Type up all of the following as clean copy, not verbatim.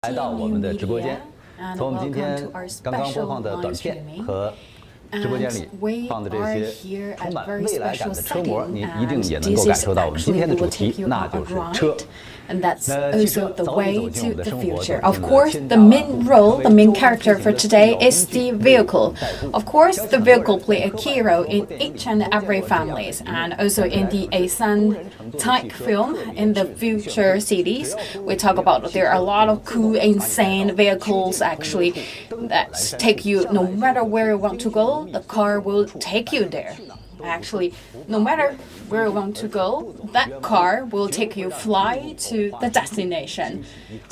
来到我们的直播间，从我们今天刚刚播放的短片和直播间里放的这些充满未来感的车模，您一定也能够感受到我们今天的主题，那就是车。 And that's also the way to the future. Of course, the main role, the main character for today is the vehicle. Of course, the vehicle play a key role in each and every families, and also in the Asan type film in the future cities. We talk about there are a lot of cool, insane vehicles actually that take you no matter where you want to go. The car will take you there. Actually, no matter where you want to go, that car will take you fly to the destination.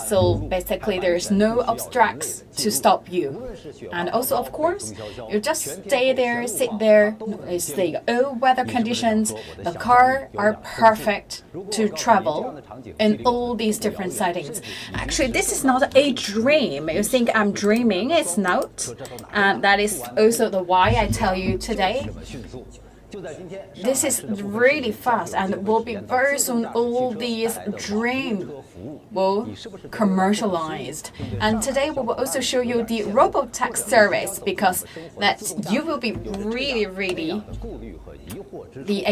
So basically, there's no obstacles to stop you. And also, of course, you just stay there, sit there. It's the all weather conditions. The car are perfect to travel in all these different settings. Actually, this is not a dream. You think I'm dreaming? It's not. And that is also the why I tell you today. This is really fast and will be very soon all these dreams will commercialized. And today we will also show you the robotaxi service because that you will be really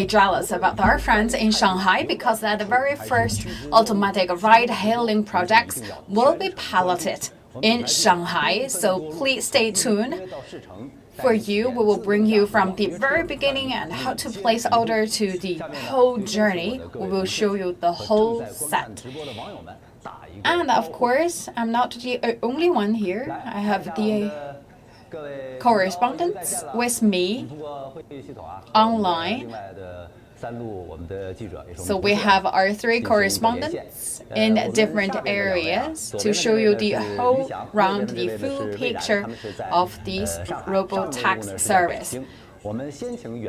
jealous about our friends in Shanghai because that the very first automatic ride-hailing projects will be piloted in Shanghai. So please stay tuned. For you, we will bring you from the very beginning and how to place order to the whole journey. We will show you the whole set. And of course, I'm not the only one here. I have the correspondents with me online. So we have our 3 correspondents in different areas to show you the whole round, the full picture of this robotaxi service.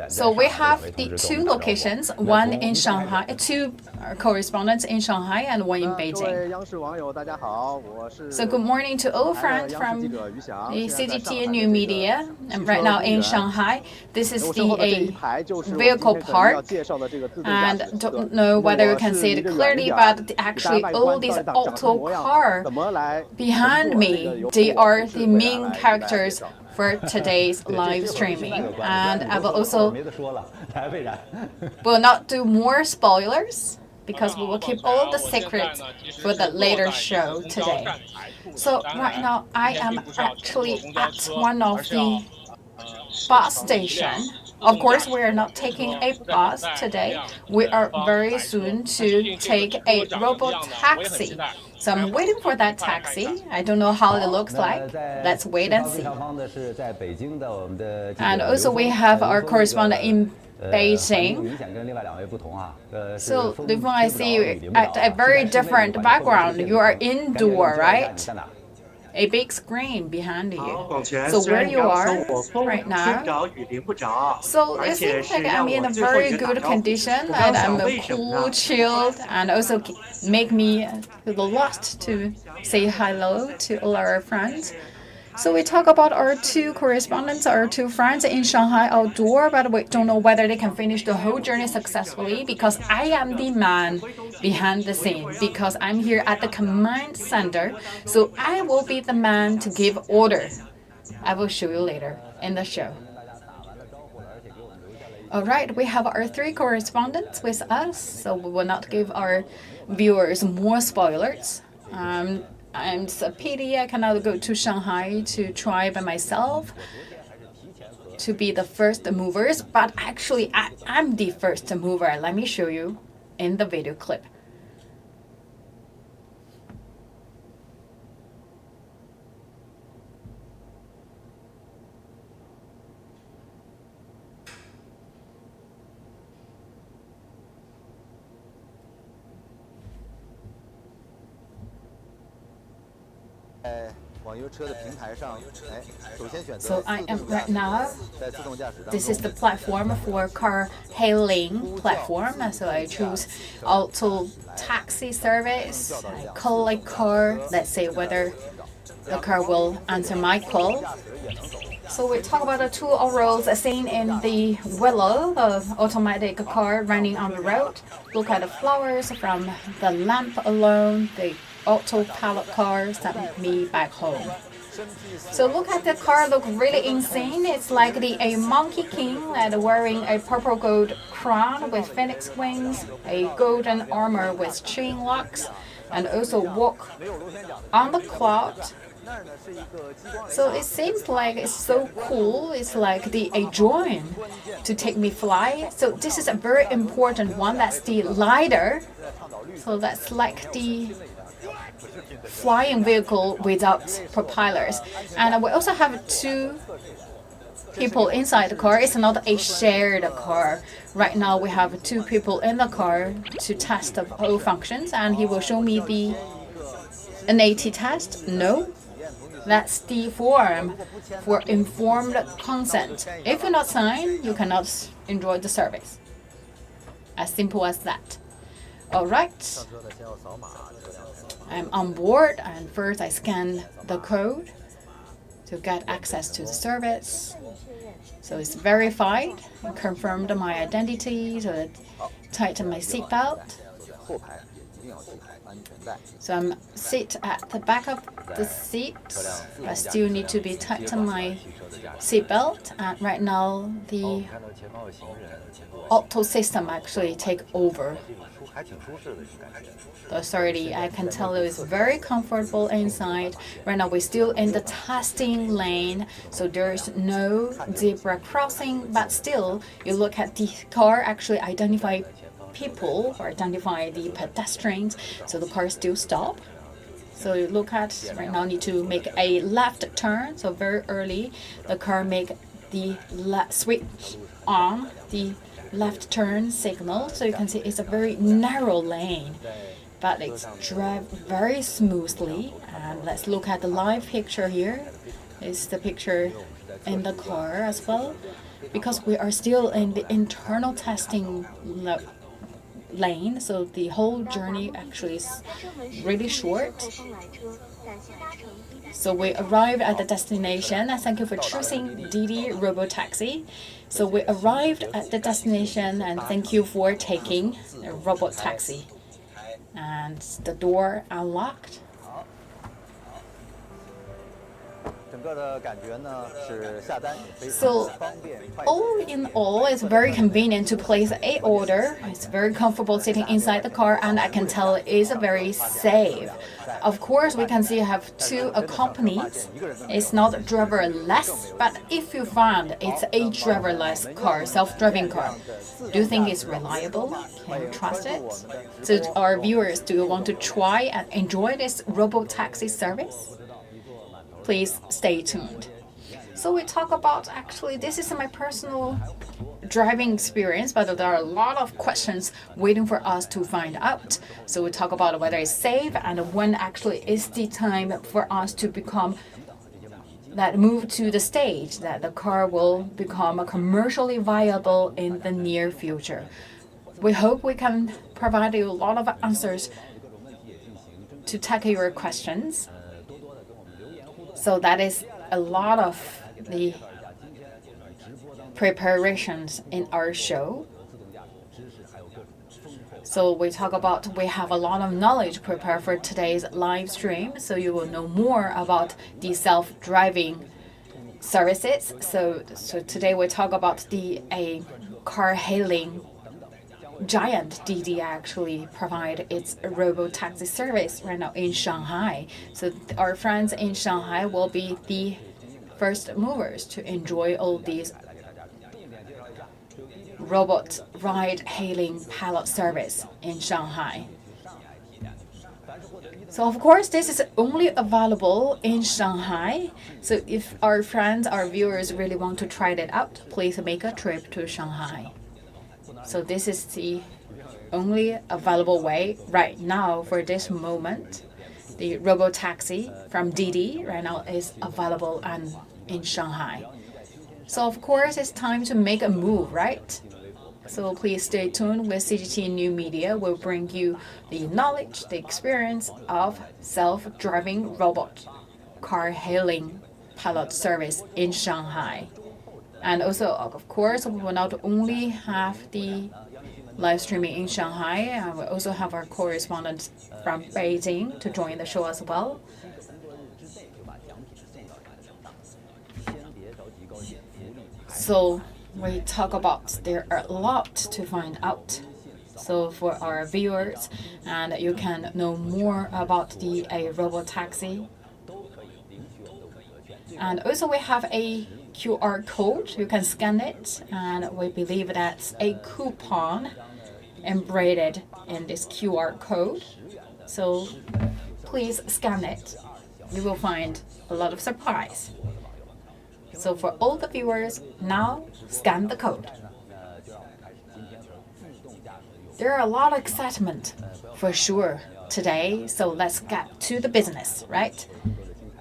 So we have the 2 locations, one in Shanghai, 2 correspondents in Shanghai and one in Beijing. So good morning to all friends from the CGTN New Media. And right now in Shanghai, this is the vehicle park. And don't know whether you can see it clearly, but actually all these auto cars behind me, they are the main characters for today's live streaming. And I will also will not do more spoilers because we will keep all the secrets for the later show today. So right now I am actually at one of the bus stations. Of course, we are not taking a bus today. We are very soon to take a robotaxi. So I'm waiting for that taxi. I don't know how it looks like. Let's wait and see. And also we have our correspondent in Beijing. So Lu Feng, I see you at a very different background. You are indoor, right? A big screen behind you. So where you are right now. So it seems like I'm in a very good condition and I'm cool, chilled, and also make me feel lost to say hello to all our friends. So we talk about our 2 correspondents, our 2 friends in Shanghai outdoor, but we don't know whether they can finish the whole journey successfully because I am the man behind the scene, because I'm here at the command center. So I will be the man to give order. I will show you later in the show. All right, we have our 3 correspondents with us, so we will not give our viewers more spoilers. It's a pity I cannot go to Shanghai to try by myself to be the first movers, but actually I'm the first mover. Let me show you in the video clip. So I am right now, this is the platform for car hailing platform. So I choose auto taxi service. I call a car, let's say whether the car will answer my call. So we talk about the 2 roles seen in the willow of automatic car running on the road. Look at the flowers from the lamp alone. The autopilot car sent me back home. So look at the car, look really insane. It's like a monkey king that wearing a purple gold crown with phoenix wings, a golden armor with chain locks, and also walk on the cloud. So it seems like it's so cool. It's like a drone to take me fly. So this is a very important one. That's the lidar. So that's like the flying vehicle without propellers. And we also have 2 people inside the car. It's not a shared car. Right now we have 2 people in the car to test the whole functions, and he will show me the NAT test. No, that's the form for informed consent. If you not sign, you cannot enjoy the service. As simple as that. All right. I'm on board, and first I scan the code to get access to the service. So it's verified and confirmed my identity, so I tighten my seatbelt. So I'm sit at the back of the seat. I still need to be tighten my seatbelt, and right now the auto system actually take over. The authority, I can tell you, is very comfortable inside. Right now we're still in the testing lane, so there's no zebra crossing, but still you look at the car actually identify people or identify the pedestrians, so the car still stop. So you look at right now need to make a left turn, so very early the car make the switch on the left turn signal. So you can see it's a very narrow lane, but it's drive very smoothly. And let's look at the live picture here. It's the picture in the car as well, because we are still in the internal testing lane, so the whole journey actually is really short. So we arrived at the destination. Thank you for choosing Didi Robotaxi. So we arrived at the destination, and thank you for taking a robotaxi. And the door unlocked. So all in all, it's very convenient to place an order. It's very comfortable sitting inside the car, and I can tell it's very safe. Of course, we can see you have 2 accompanies. It's not driverless, but if you find it's a driverless car, self-driving car, do you think it's reliable? Can you trust it? So our viewers, do you want to try and enjoy this robotaxi service? Please stay tuned. So we talk about, actually, this is my personal driving experience, but there are a lot of questions waiting for us to find out. So we talk about whether it's safe and when actually is the time for us to move to the stage that the car will become commercially viable in the near future. We hope we can provide you a lot of answers to tackle your questions. So that is a lot of the preparations in our show. So we talk about, we have a lot of knowledge prepared for today's live stream, so you will know more about the self-driving services. So today we talk about a car hailing giant. Didi actually provide its robotaxi service right now in Shanghai. So our friends in Shanghai will be the first movers to enjoy all these robot ride hailing pilot service in Shanghai. So of course this is only available in Shanghai. So if our friends, our viewers really want to try it out, please make a trip to Shanghai. So this is the only available way right now for this moment. The robotaxi from Didi right now is available in Shanghai. So of course it's time to make a move, right? So please stay tuned with CGTN New Media. We'll bring you the knowledge, the experience of self-driving robot car hailing pilot service in Shanghai. And also, of course, we will not only have the live streaming in Shanghai. And we also have our correspondent from Beijing to join the show as well. So we talk about there are a lot to find out. So for our viewers, and you can know more about the robotaxi. And also we have a QR code. You can scan it, and we believe that's a coupon embedded in this QR code. So please scan it. You will find a lot of surprise. So for all the viewers, now scan the code. There are a lot of excitement for sure today, so let's get to the business, right?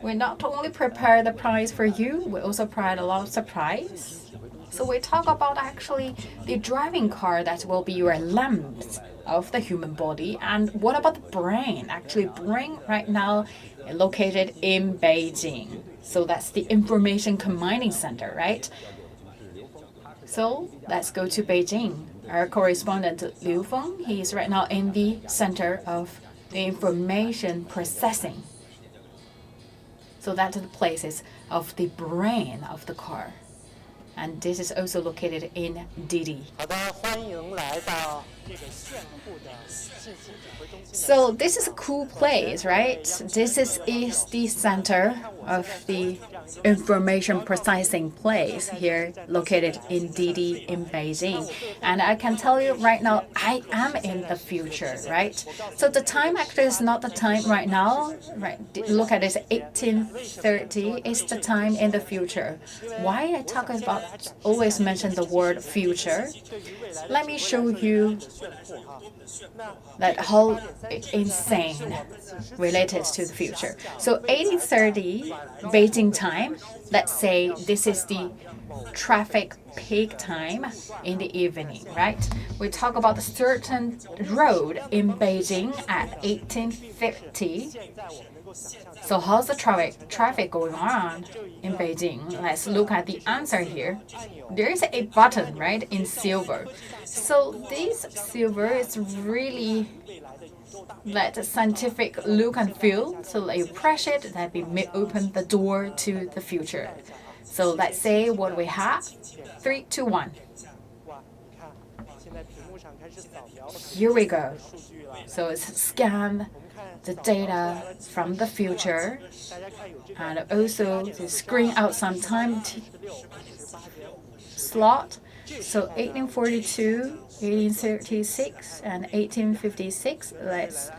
We not only prepare the prize for you, we also provide a lot of surprise. So we talk about actually the driving car that will be your lamps of the human body. And what about the brain? Actually, brain right now is located in Beijing. So that's the information combining center, right? So let's go to Beijing. Our correspondent Liu Feng, he is right now in the center of the information processing. So that's the places of the brain of the car. And this is also located in Didi. So this is a cool place, right? This is the center of the information processing place here located in Didi in Beijing. And I can tell you right now, I am in the future, right? So the time actually is not the time right now, right? Look at this, 1830 is the time in the future. Why I talk about, always mention the word future? Let me show you that how insane related to the future. So 1830 Beijing time, let's say this is the traffic peak time in the evening, right? We talk about a certain road in Beijing at 1850. So how's the traffic going on in Beijing? Let's look at the answer here. There is a button, right, in silver. So this silver is really let scientific look and feel. So you press it, that may open the door to the future. So let's say what we have, 3, 2, 1. Here we go. So it's scan the data from the future, and also to screen out some time slot. So 1842, 1836, and 1856. Let's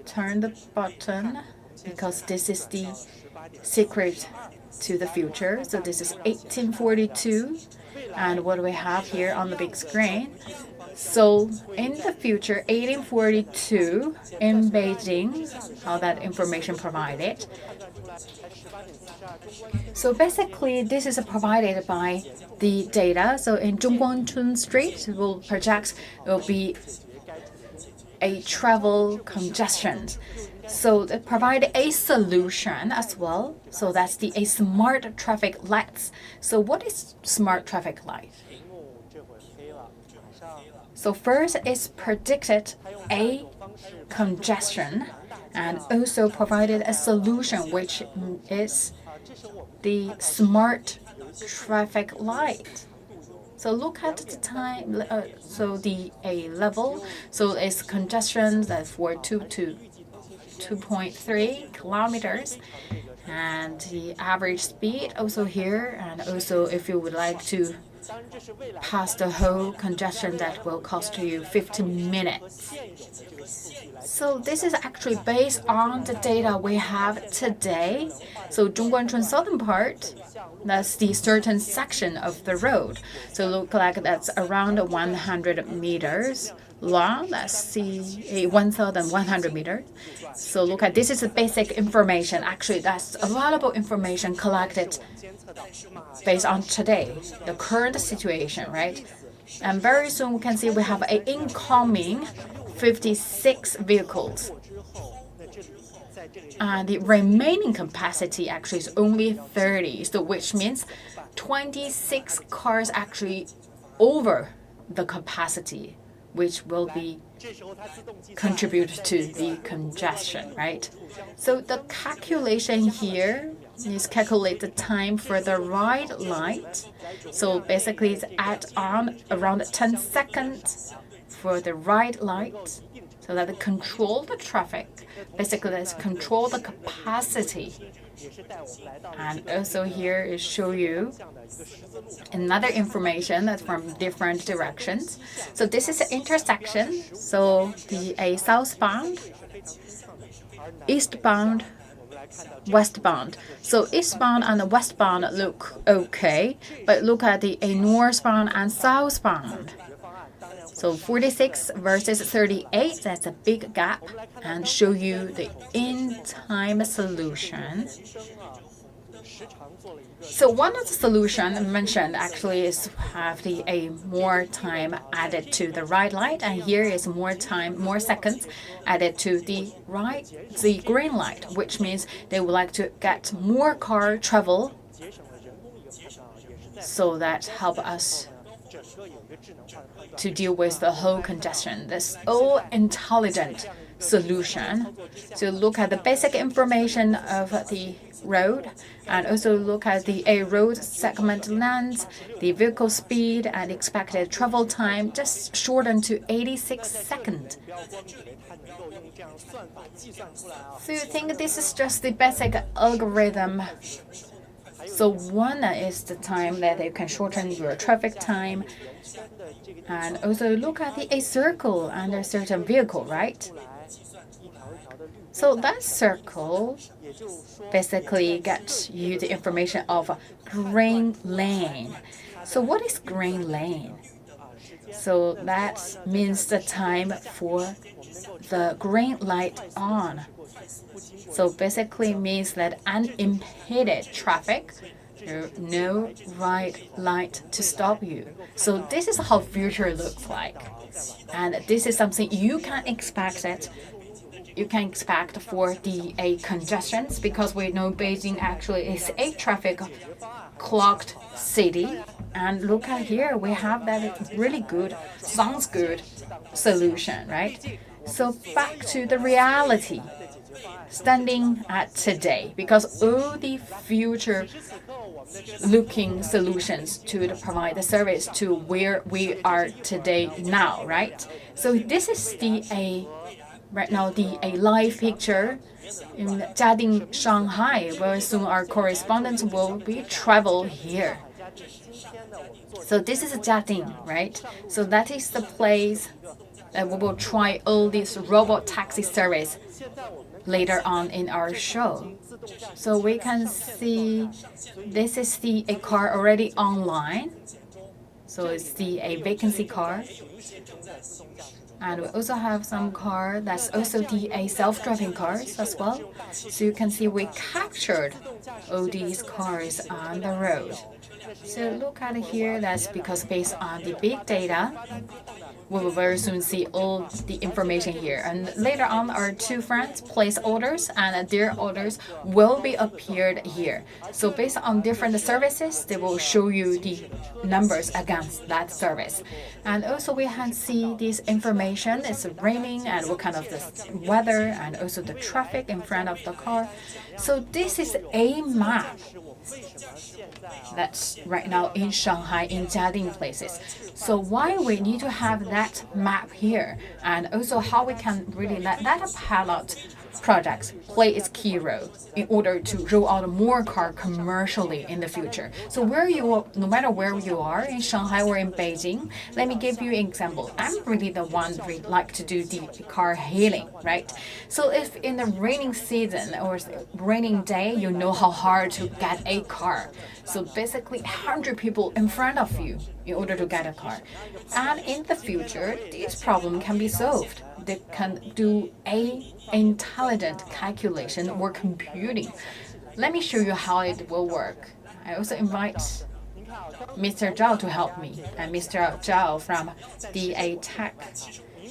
turn the button because this is the secret to the future. So this is 1842, and what do we have here on the big screen? So in the future, 1842 in Beijing, how that information provided. So basically, this is provided by the data. So in Zhongguangchun Street, it will project, it will be a travel congestion. So they provide a solution as well. So that's a smart traffic lights. So what is smart traffic light? So first, it's predicted a congestion and also provided a solution, which is the smart traffic light. So look at the time, so the level, so it's congestion that's for 2 to 2.3 kilometers, and the average speed also here, and also if you would like to pass the whole congestion, that will cost you 15 minutes. So this is actually based on the data we have today. So Zhongguangchun southern part, that's the certain section of the road. So look like that's around 100 meters long. That's the 1,100 meters. So look at this is the basic information. Actually, that's available information collected based on today, the current situation, right? And very soon we can see we have an incoming 56 vehicles. And the remaining capacity actually is only 30, so which means 26 cars actually over the capacity, which will be contribute to the congestion, right? So the calculation here is calculate the time for the right light. So basically it's add on around 10 seconds for the right light so that it control the traffic. Basically let's control the capacity. And also here is show you another information that's from different directions. So this is an intersection. So a southbound, eastbound, westbound. So eastbound and westbound look okay, but look at a northbound and southbound. So 46 versus 38, that's a big gap, and show you the in-time solution. So one of the solutions mentioned actually is have a more time added to the right light, and here is more time, more seconds added to the green light, which means they would like to get more car travel, so that help us to deal with the whole congestion. This all intelligent solution. So look at the basic information of the road, and also look at the road segment length, the vehicle speed, and expected travel time, just shortened to 86 seconds. So you think this is just the basic algorithm? So one is the time that you can shorten your traffic time, and also look at a circle under a certain vehicle, right? So that circle basically gets you the information of green lane. So what is green lane? So that means the time for the green light on. So basically means that unimpeded traffic, no right light to stop you. So this is how future looks like. And this is something you can expect it. You can expect for the congestions, because we know Beijing actually is a traffic clogged city. And look at here, we have that really good, sounds good solution, right? So back to the reality. Standing at today, because all the future looking solutions to provide the service to where we are today now, right? So this is right now a live picture in Jiading, Shanghai. Very soon our correspondents will be travel here. So this is Jiading, right? So that is the place that we will try all this robot taxi service later on in our show. So we can see this is a car already online. So it's a vacancy car. And we also have some car that's also a self-driving cars as well. So you can see we captured all these cars on the road. So look at here, that's because based on the big data, we will very soon see all the information here. And later on, our two friends place orders, and their orders will be appeared here. So based on different services, they will show you the numbers against that service. And also we can see this information. It's raining and what kind of the weather and also the traffic in front of the car. So this is a map that's right now in Shanghai, in Jiading places. So why we need to have that map here, and also how we can really let that pilot projects play its key role in order to roll out more car commercially in the future. So no matter where you are, in Shanghai or in Beijing, let me give you an example. I'm really the one who like to do the car hailing, right? So if in the raining season or raining day, you know how hard to get a car. So basically 100 people in front of you in order to get a car. And in the future, this problem can be solved. They can do a intelligent calculation or computing. Let me show you how it will work. I also invite Mr. Zhao to help me, and Mr. Zhao from the Tech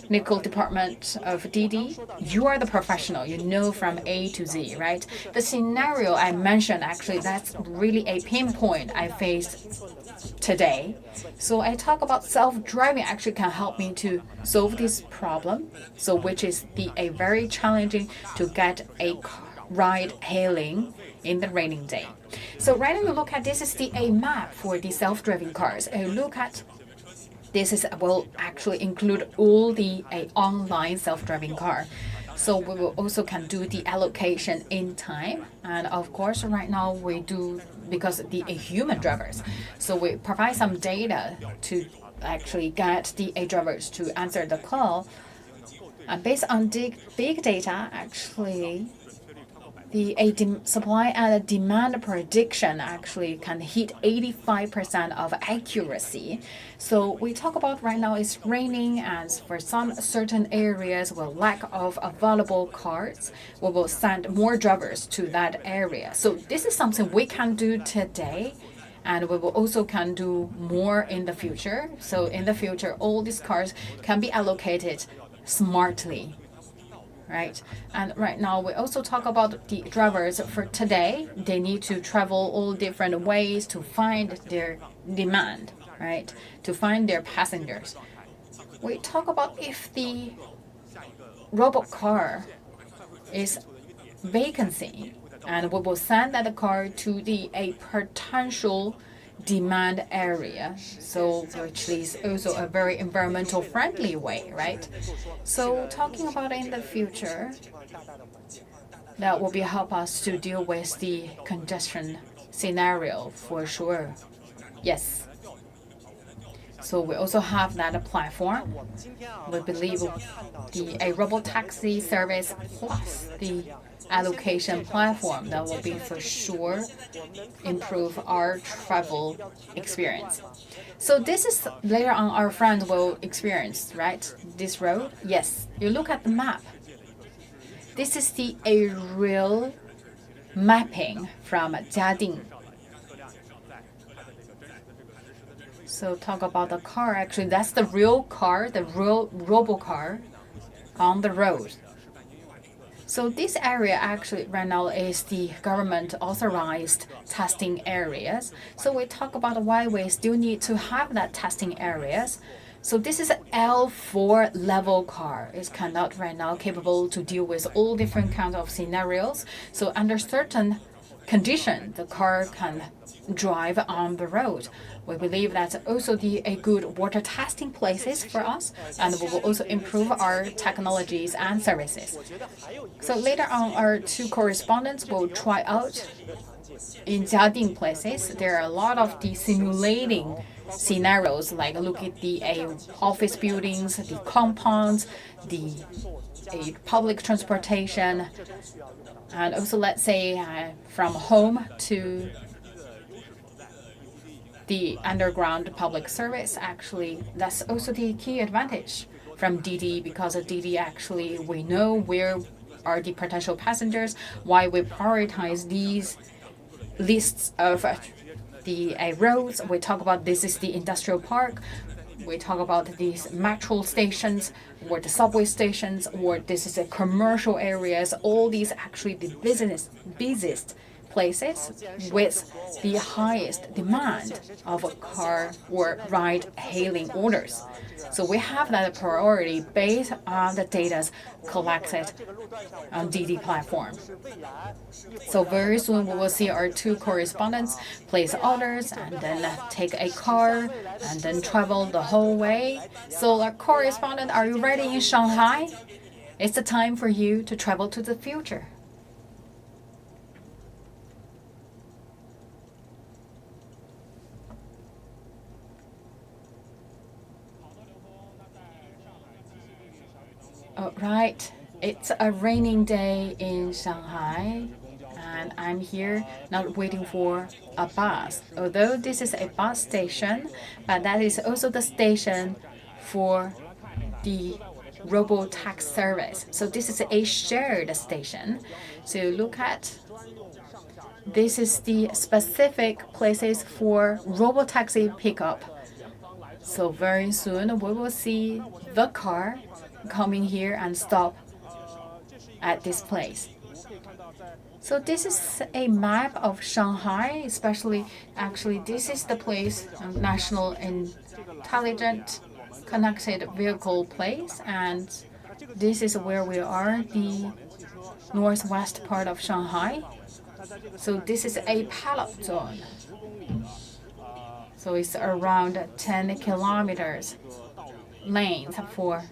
technical department of Didi, you are the professional. You know from A to Z, right? The scenario I mentioned, actually, that's really a pinpoint I faced today. So I talk about self-driving actually can help me to solve this problem. So which is a very challenging to get a ride hailing in the raining day. So right now you look at this is a map for the self-driving cars. Look at this will actually include all the online self-driving car. So we will also can do the allocation in time. And of course, right now we do because the human drivers. So we provide some data to actually get the drivers to answer the call. And based on the big data, actually, the supply and demand prediction actually can hit 85% of accuracy. So we talk about right now it's raining, and for some certain areas with lack of available cars, we will send more drivers to that area. So this is something we can do today, and we will also can do more in the future. So in the future, all these cars can be allocated smartly. Right, and right now we also talk about the drivers for today. They need to travel all different ways to find their demand, right, to find their passengers. We talk about if the robot car is vacancy, and we will send that car to a potential demand area, so which is also a very environmental friendly way, right? So talking about in the future, that will be help us to deal with the congestion scenario for sure. Yes. So we also have that platform. We believe a robotaxi service plus the allocation platform that will be for sure improve our travel experience. So this is later on our friends will experience, right? This road. Yes. You look at the map. This is a real mapping from Jiading. So talk about the car. Actually, that's the real car, the real robo-car on the road. So this area actually right now is the government authorized testing areas. So we talk about why we still need to have that testing areas. So this is an L4 level car. It's cannot right now capable to deal with all different kinds of scenarios. So under certain condition, the car can drive on the road. We believe that's also a good water testing places for us, and we will also improve our technologies and services. So later on, our two correspondents will try out in Jiading places. There are a lot of the simulating scenarios, like look at the office buildings, the compounds, the public transportation, and also let's say from home to the underground public service. Actually, that's also the key advantage from Didi, because of Didi actually we know where are the potential passengers, why we prioritize these lists of the roads. We talk about this is the industrial park. We talk about these metro stations or the subway stations, or this is a commercial areas. All these actually the busiest places with the highest demand of a car or ride hailing orders. So we have that priority based on the data collected on Didi platform. So very soon we will see our two correspondents place orders and then take a car and then travel the whole way. So our correspondent, are you ready in Shanghai? It's the time for you to travel to the future. All right, it's a raining day in Shanghai, and I'm here not waiting for a bus. Although this is a bus station, but that is also the station for the robotaxi service. So this is a shared station. So look at, this is the specific places for robotaxi pickup. So very soon we will see the car coming here and stop at this place. So this is a map of Shanghai, actually this is the place, National Intelligent Connected Vehicle Place, and this is where we are, the northwest part of Shanghai. So this is a pilot zone. So it's around 10 kilometers lanes for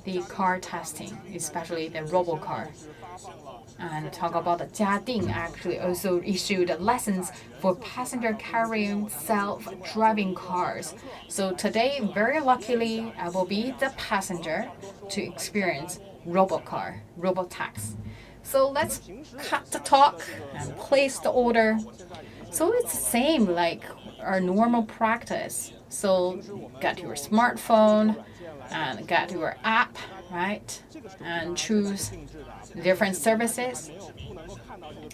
the car testing, especially the robocar. And talk about the Jiading actually also issued lessons for passenger carrying self-driving cars. So today, very luckily, I will be the passenger to experience robotaxi. So let's cut the talk and place the order. So it's the same like our normal practice. So get your smartphone and get your app, right? And choose different services.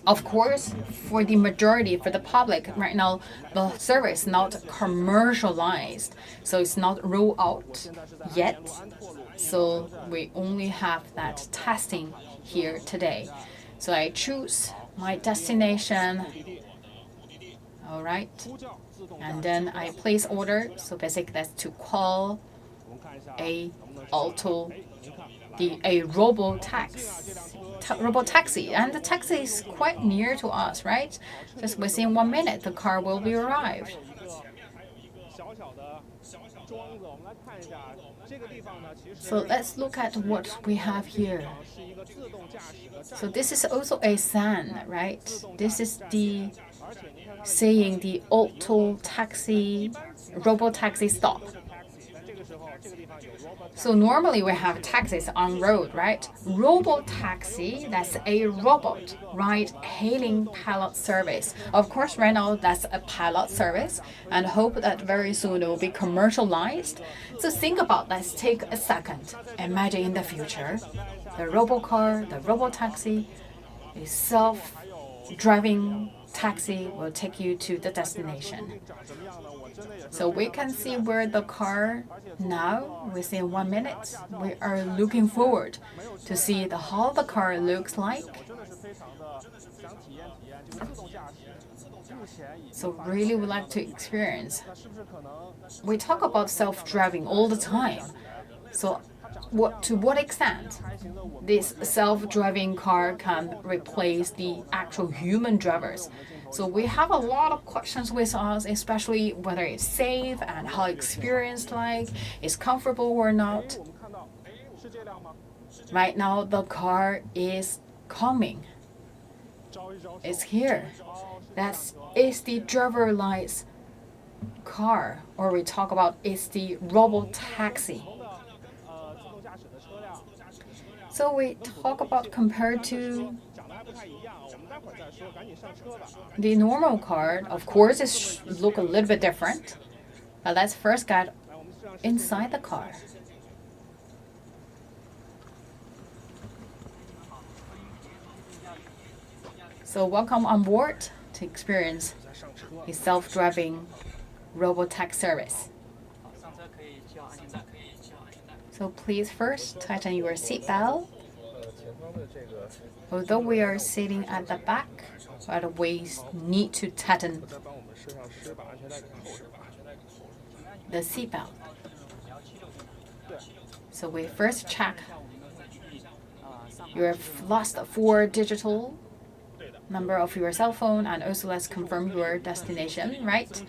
Of course, for the majority, for the public, right now, the service is not commercialized, so it's not rolled out yet. So we only have that testing here today. So I choose my destination, all right, and then I place order. So basically that's to call a robotaxi, and the taxi is quite near to us, right? Just within 1 minute, the car will be arrived. So let's look at what we have here. So this is also a sign, right? This is the saying the robotaxi stop. So normally we have taxis on road, right? Robotaxi, that's a robot ride-hailing pilot service. Of course, right now that's a pilot service, and hope that very soon it will be commercialized. So think about, let's take a second. Imagine in the future, the robocar, the robotaxi, a self-driving taxi will take you to the destination. So we can see where the car now within 1 minute. We are looking forward to see how the car looks like. So really would like to experience. We talk about self-driving all the time. So to what extent this self-driving car can replace the actual human drivers? So we have a lot of questions with us, especially whether it's safe and how experienced it's comfortable or not. Right now the car is coming. It's here. That is the driverless car, or we talk about it's the robotaxi. So we talk about compared to the normal car. Of course, it look a little bit different. But let's first get inside the car. So welcome on board to experience a self-driving robotaxi service. So please first tighten your seatbelt. Although we are sitting at the back, but we need to tighten the seatbelt. So we first check your last 4 digital number of your cell phone, and also let's confirm your destination, right?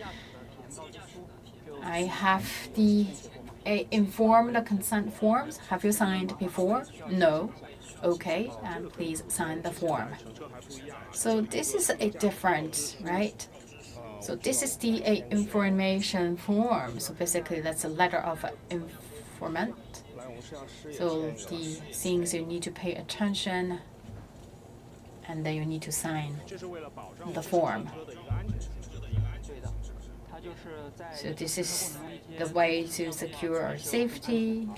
I have the informed consent forms. Have you signed before? No. Okay, and please sign the form. So this is a different, right? So this is the information form. So basically that's a letter of informant. So the things you need to pay attention, and then you need to sign the form. So this is the way to secure our safety.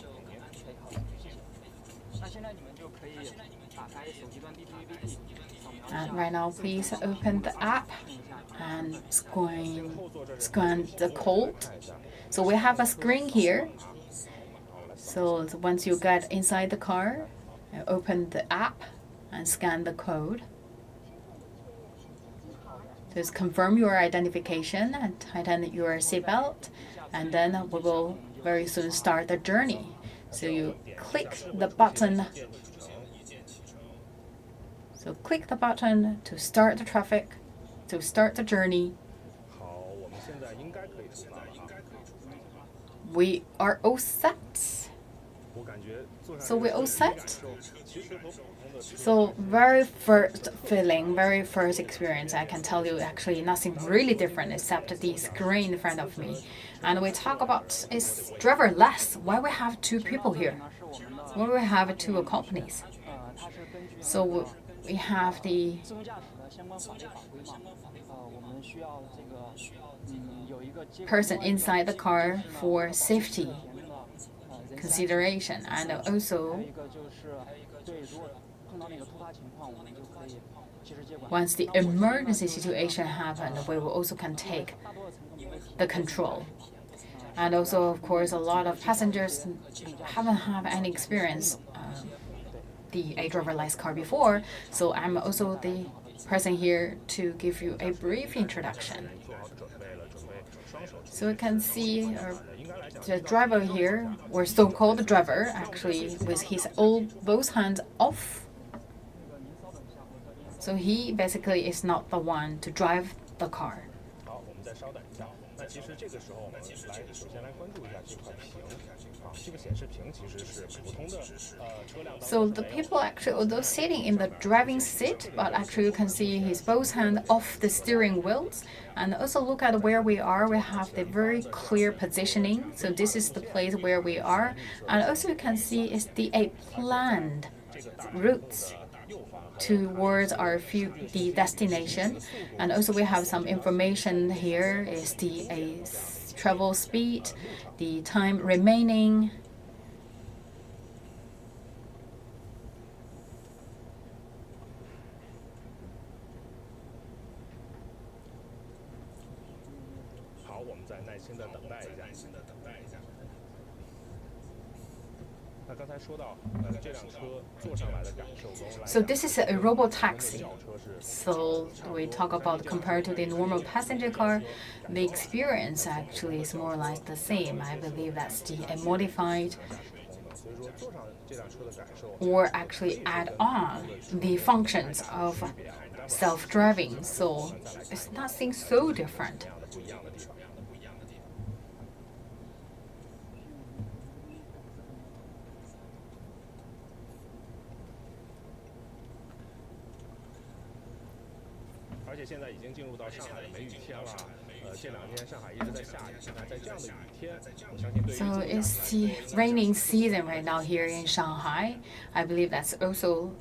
And right now, please open the app and scan the code. So we have a screen here. So once you get inside the car, open the app and scan the code. Just confirm your identification and tighten your seatbelt, and then we will very soon start the journey. So you click the button. So click the button to start the traffic, to start the journey. We are all set. So we're all set. So very first feeling, very first experience, I can tell you actually nothing really different except the screen in front of me. And we talk about is driverless. Why we have two people here? Why we have two companies? So we have the person inside the car for safety consideration, and also once the emergency situation happens, we will also can take the control. And also, of course, a lot of passengers haven't had any experience a driverless car before, so I'm also the person here to give you a brief introduction. So you can see the driver here, or so-called driver, actually with his both hands off. So he basically is not the one to drive the car. So the people actually, although sitting in the driving seat, but actually you can see his both hands off the steering wheels. And also look at where we are. We have the very clear positioning. So this is the place where we are. And also you can see it's a planned route towards the destination. And also we have some information here is the travel speed, the time remaining. So this is a robotaxi. So we talk about compared to the normal passenger car, the experience actually is more or less the same. I believe that's a modified or actually add on the functions of self-driving. So it's nothing so different. So it's the raining season right now here in Shanghai. I believe that's also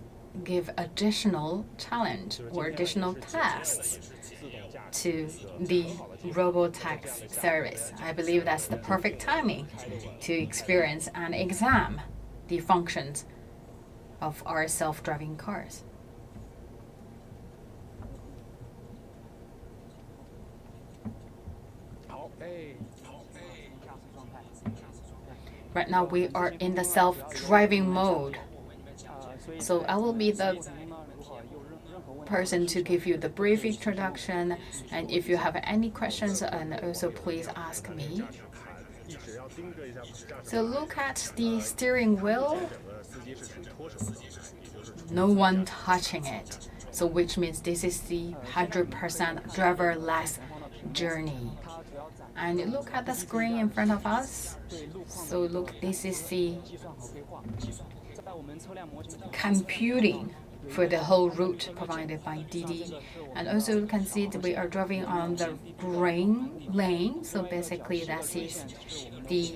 give additional challenge or additional tasks to the robotaxi service. I believe that's the perfect timing to experience and examine the functions of our self-driving cars. Right now we are in the self-driving mode. So I will be the person to give you the brief introduction, and if you have any questions, and also please ask me. So look at the steering wheel. No one touching it. So which means this is the 100% driverless journey. And look at the screen in front of us. So look, this is the computing for the whole route provided by Didi. And also you can see that we are driving on the green lane. So basically that is the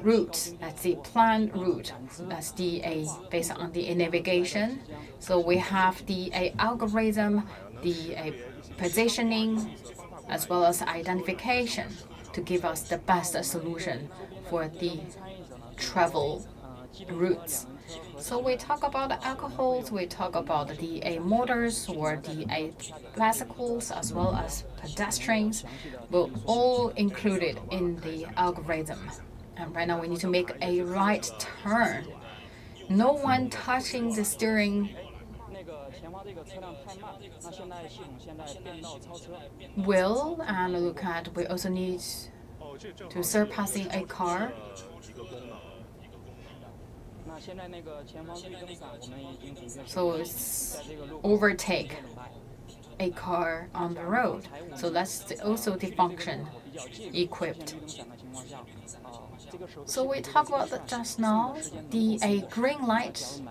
route, that's the planned route, that's the based on the navigation. So we have the algorithm, the positioning, as well as identification to give us the best solution for the travel routes. So we talk about alcohols, we talk about the motors or the bicycles as well as pedestrians, will all included in the algorithm. And right now we need to make a right turn. No one touching the steering wheel, and look at, we also need to surpassing a car. So it's overtake a car on the road. So that's also the function equipped. So we talked about that just now. A green light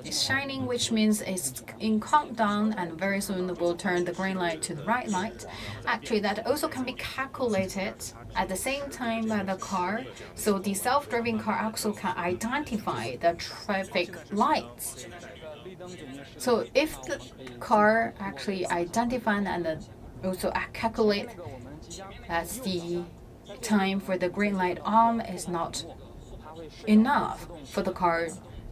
is shining, which means it's in countdown, and very soon we'll turn the green light to the right light. Actually, that also can be calculated at the same time by the car. So the self-driving car also can identify the traffic lights. So if the car actually identifies and also calculate that the time for the green light on is not enough for the car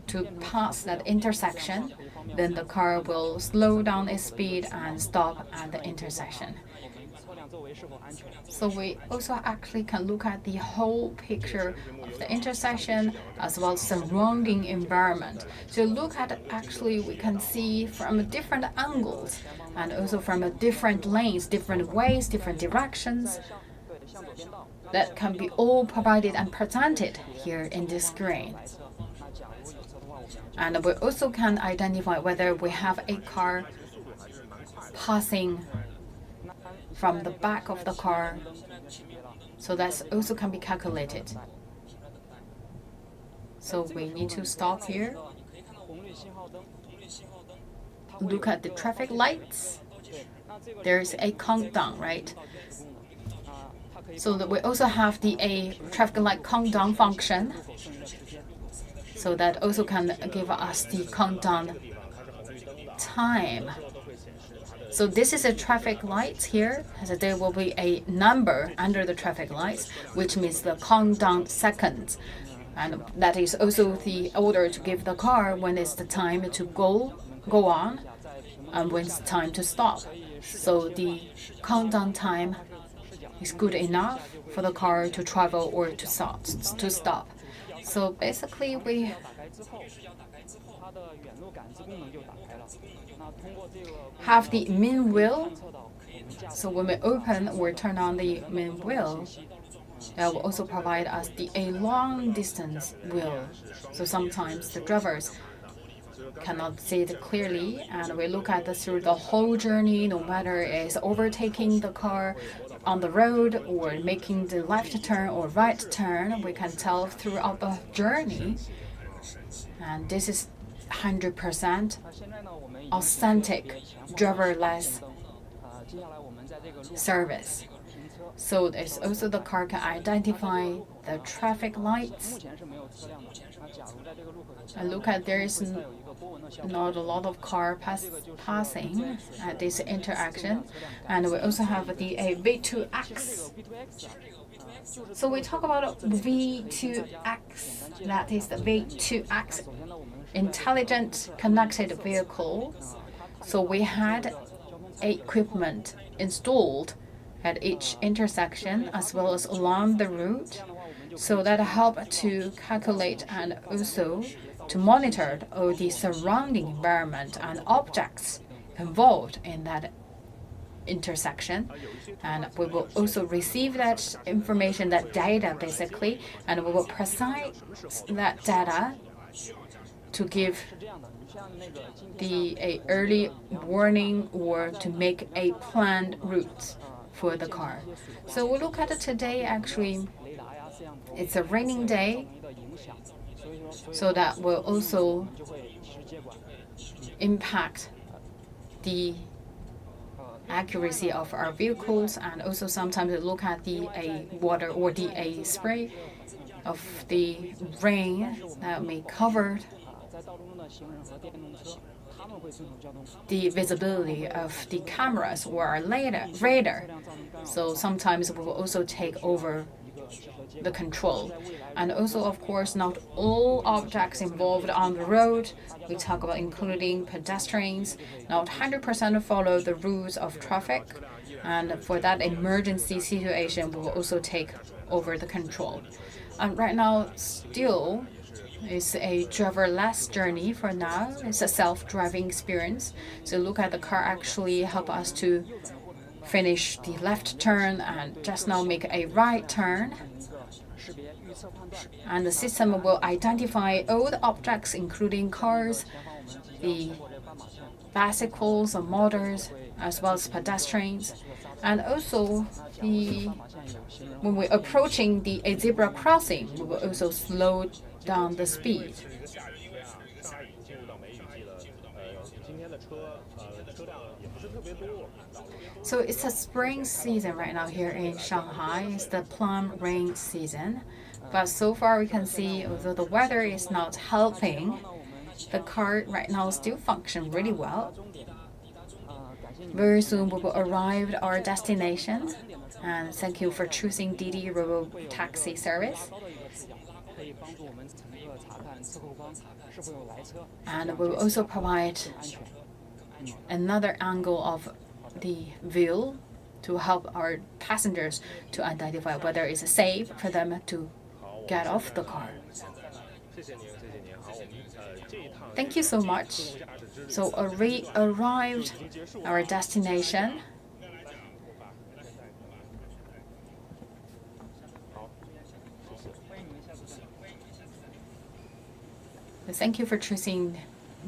to pass that intersection, then the car will slow down its speed and stop at the intersection. So we also actually can look at the whole picture of the intersection as well as surrounding environment. So look at actually we can see from different angles and also from different lanes, different ways, different directions that can be all provided and presented here in this screen. And we also can identify whether we have a car passing from the back of the car. So that also can be calculated. So we need to stop here. Look at the traffic lights. There's a countdown, right? So that we also have a traffic light countdown function. So that also can give us the countdown time. So this is a traffic light here. So there will be a number under the traffic lights, which means the countdown seconds. And that is also the order to give the car when it's the time to go on and when it's time to stop. So the countdown time is good enough for the car to travel or to stop. So basically we have the main wheel. So when we open or turn on the main wheel, that will also provide us a long distance wheel. So sometimes the drivers cannot see it clearly, and we look at this through the whole journey, no matter it's overtaking the car on the road or making the left turn or right turn, we can tell throughout the journey. And this is 100% authentic driverless service. So there's also the car can identify the traffic lights. And look at there is not a lot of car passing at this interaction. And we also have the V2X. So we talk about V2X, that is the V2X intelligent connected vehicle. So we had equipment installed at each intersection as well as along the route. So that helped to calculate and also to monitor all the surrounding environment and objects involved in that intersection. And we will also receive that information, that data basically, and we will process that data to give a early warning or to make a planned route for the car. So we look at it today, actually it's a raining day, so that will also impact the accuracy of our vehicles, and also sometimes we look at the water or the spray of the rain that may cover the visibility of the cameras or our radar. So sometimes we will also take over the control. And also, of course, not all objects involved on the road. We talk about including pedestrians. Not 100% follow the rules of traffic. And for that emergency situation, we will also take over the control. And right now, still, it's a driverless journey for now. It's a self-driving experience. So look at the car actually help us to finish the left turn and just now make a right turn. And the system will identify all the objects, including cars, the bicycles or motors, as well as pedestrians. And also, when we're approaching a zebra crossing, we will also slow down the speed. So it's a spring season right now here in Shanghai. It's the plum rain season. But so far we can see, although the weather is not helping, the car right now still functions really well. Very soon we will arrive at our destination. And thank you for choosing Didi robotaxi service. And we will also provide another angle of the view to help our passengers to identify whether it's safe for them to get off the car. Thank you so much. So we arrived at our destination. Thank you for choosing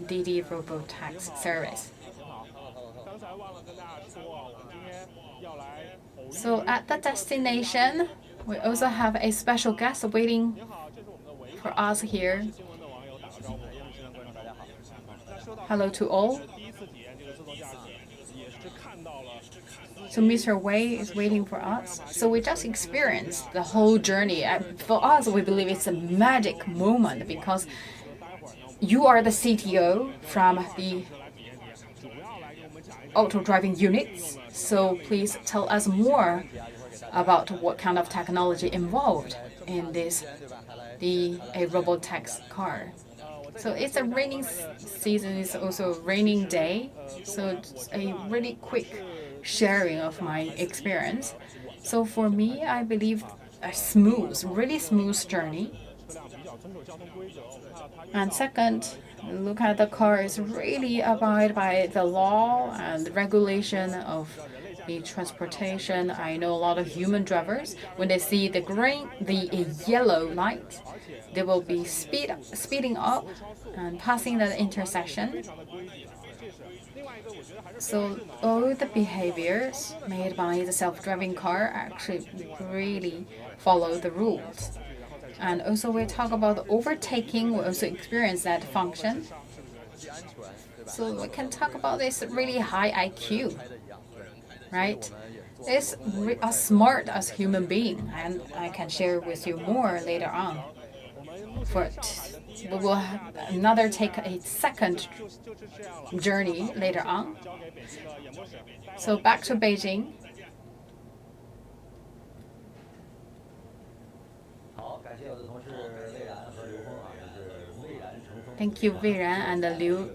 Didi robotaxi service. So at the destination, we also have a special guest waiting for us here. Hello to all. So Mr. Wei is waiting for us. So we just experienced the whole journey. For us, we believe it's a magic moment because you are the CTO from the auto driving units. So please tell us more about what kind of technology involved in this, a robotaxi car. So it's a raining season. It's also a raining day. So it's a really quick sharing of my experience. So for me, I believe a really smooth journey. And second, look at the car is really abide by the law and regulation of the transportation. I know a lot of human drivers, when they see the yellow light, they will be speeding up and passing the intersection. So all the behaviors made by the self-driving car actually really follow the rules. And also we talk about overtaking, we also experience that function. So we can talk about this really high IQ, right? It's as smart as human being, and I can share with you more later on. We will take a second journey later on. So back to Beijing. Thank you, Wei Ran and Liu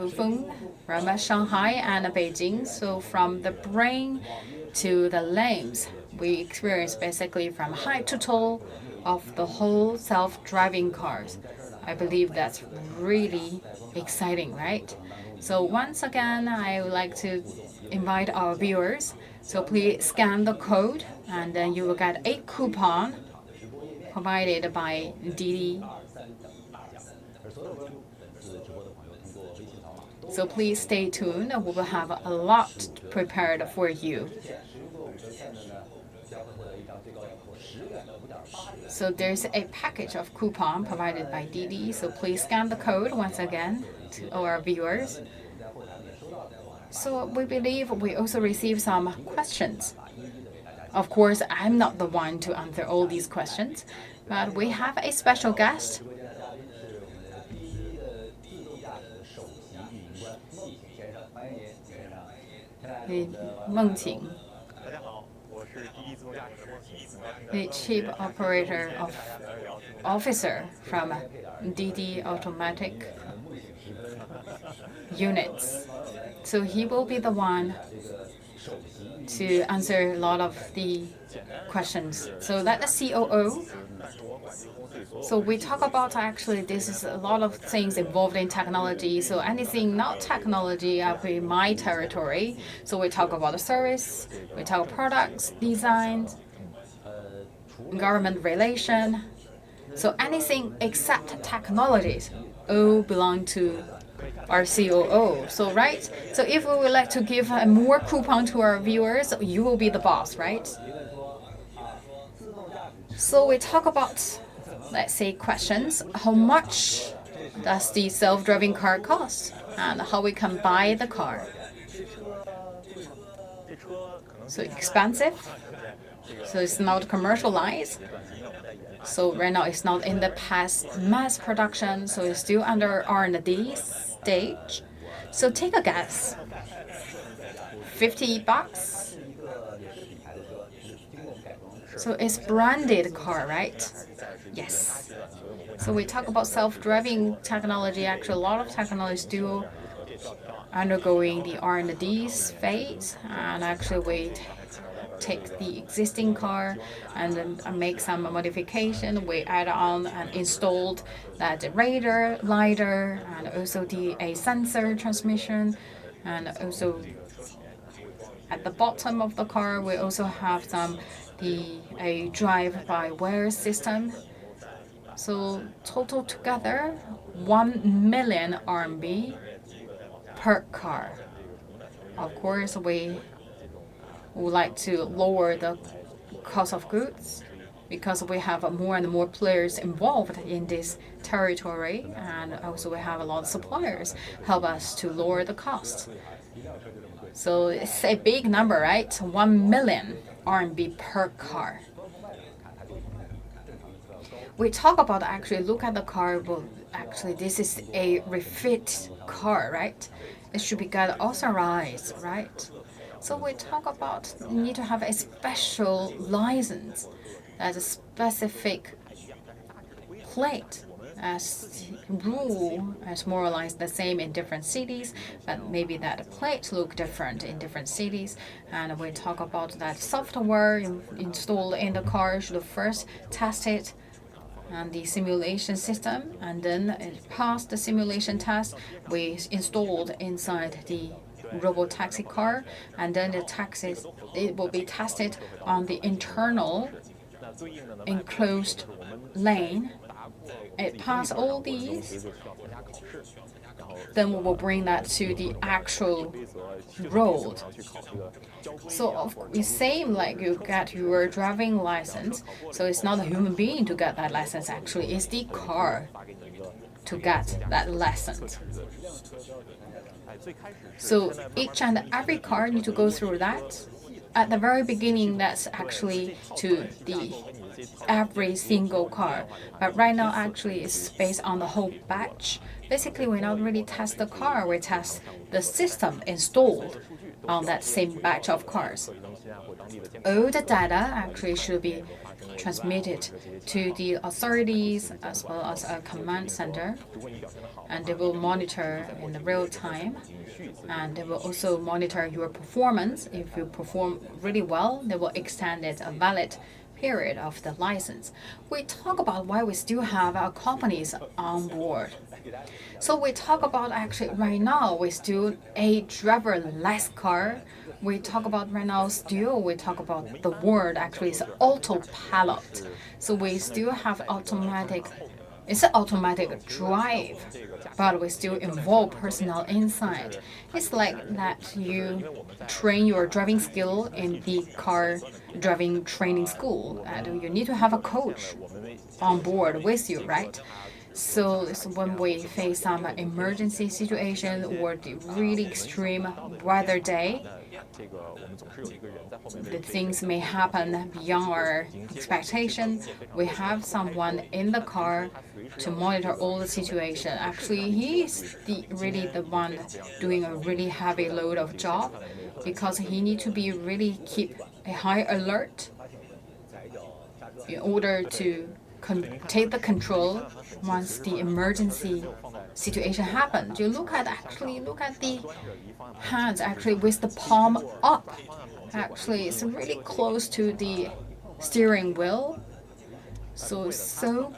Feng from Shanghai and Beijing. So from the brain to the limbs, we experience basically from height to toe of the whole self-driving cars. I believe that's really exciting, right? So once again, I would like to invite our viewers. So please scan the code, and then you will get a coupon provided by Didi. So please stay tuned. We will have a lot prepared for you. So there's a package of coupon provided by Didi. So please scan the code once again to our viewers. So we believe we also received some questions. Of course, I'm not the one to answer all these questions, but we have a special guest. the chief operator officer from DD Automatic Units. So he will be the one to answer a lot of the questions. So that's the COO. So we talk about actually this is a lot of things involved in technology. So anything not technology up in my territory. So we talk about the service, we talk products, design, government relation. So anything except technologies all belong to our COO. So right. So if we would like to give a more coupon to our viewers, you will be the boss, right? So we talk about, let's say, questions. How much does the self-driving car cost? And how we can buy the car? So expensive. So it's not commercialized. So right now it's not in the past mass production. So it's still under R&D stage. So take a guess. $50. So it's branded car, right? Yes. So we talk about self-driving technology. Actually, a lot of technology still undergoing the R&D phase, and actually we take the existing car and then make some modification. We add on and installed that radar, LiDAR, and also a sensor transmission, and also at the bottom of the car we also have a drive-by-wire system. So total together 1 million RMB per car. Of course, we would like to lower the cost of goods because we have more and more players involved in this territory, and also we have a lot of suppliers help us to lower the cost. So it's a big number, right? 1 million RMB per car. We talk about actually look at the car, but actually this is a refit car, right? It should be get authorized, right? So we talk about you need to have a special license, as a specific plate, as rule as more or less the same in different cities, but maybe that plate look different in different cities. And we talk about that software installed in the car should first test it and the simulation system, and then it passed the simulation test. We installed inside the robotaxi car, and then it will be tested on the internal enclosed lane. It passed all these, then we will bring that to the actual road. So it's same like you get your driving license. So it's not a human being to get that license. Actually, it's the car to get that license. So each and every car need to go through that. At the very beginning, that's actually to the every single car. But right now, actually, it's based on the whole batch. Basically, we not really test the car. We test the system installed on that same batch of cars. All the data actually should be transmitted to the authorities as well as a command center, and they will monitor in the real time, and they will also monitor your performance. If you perform really well, they will extend it a valid period of the license. We talk about why we still have our companies on board. So we talk about actually right now we still a driverless car. We talk about right now still we talk about the word actually is autopilot. So we still have automatic. It's an automatic drive, but we still involve personnel inside. It's like that you train your driving skill in the car driving training school, and you need to have a coach on board with you, right? So when we face some emergency situation or the really extreme weather day, the things may happen beyond our expectation. We have someone in the car to monitor all the situation. Actually, he is really the one doing a really heavy load of job because he need to be really keep a high alert in order to take the control once the emergency situation happens. You look at the hands actually with the palm up. Actually, it's really close to the steering wheel. So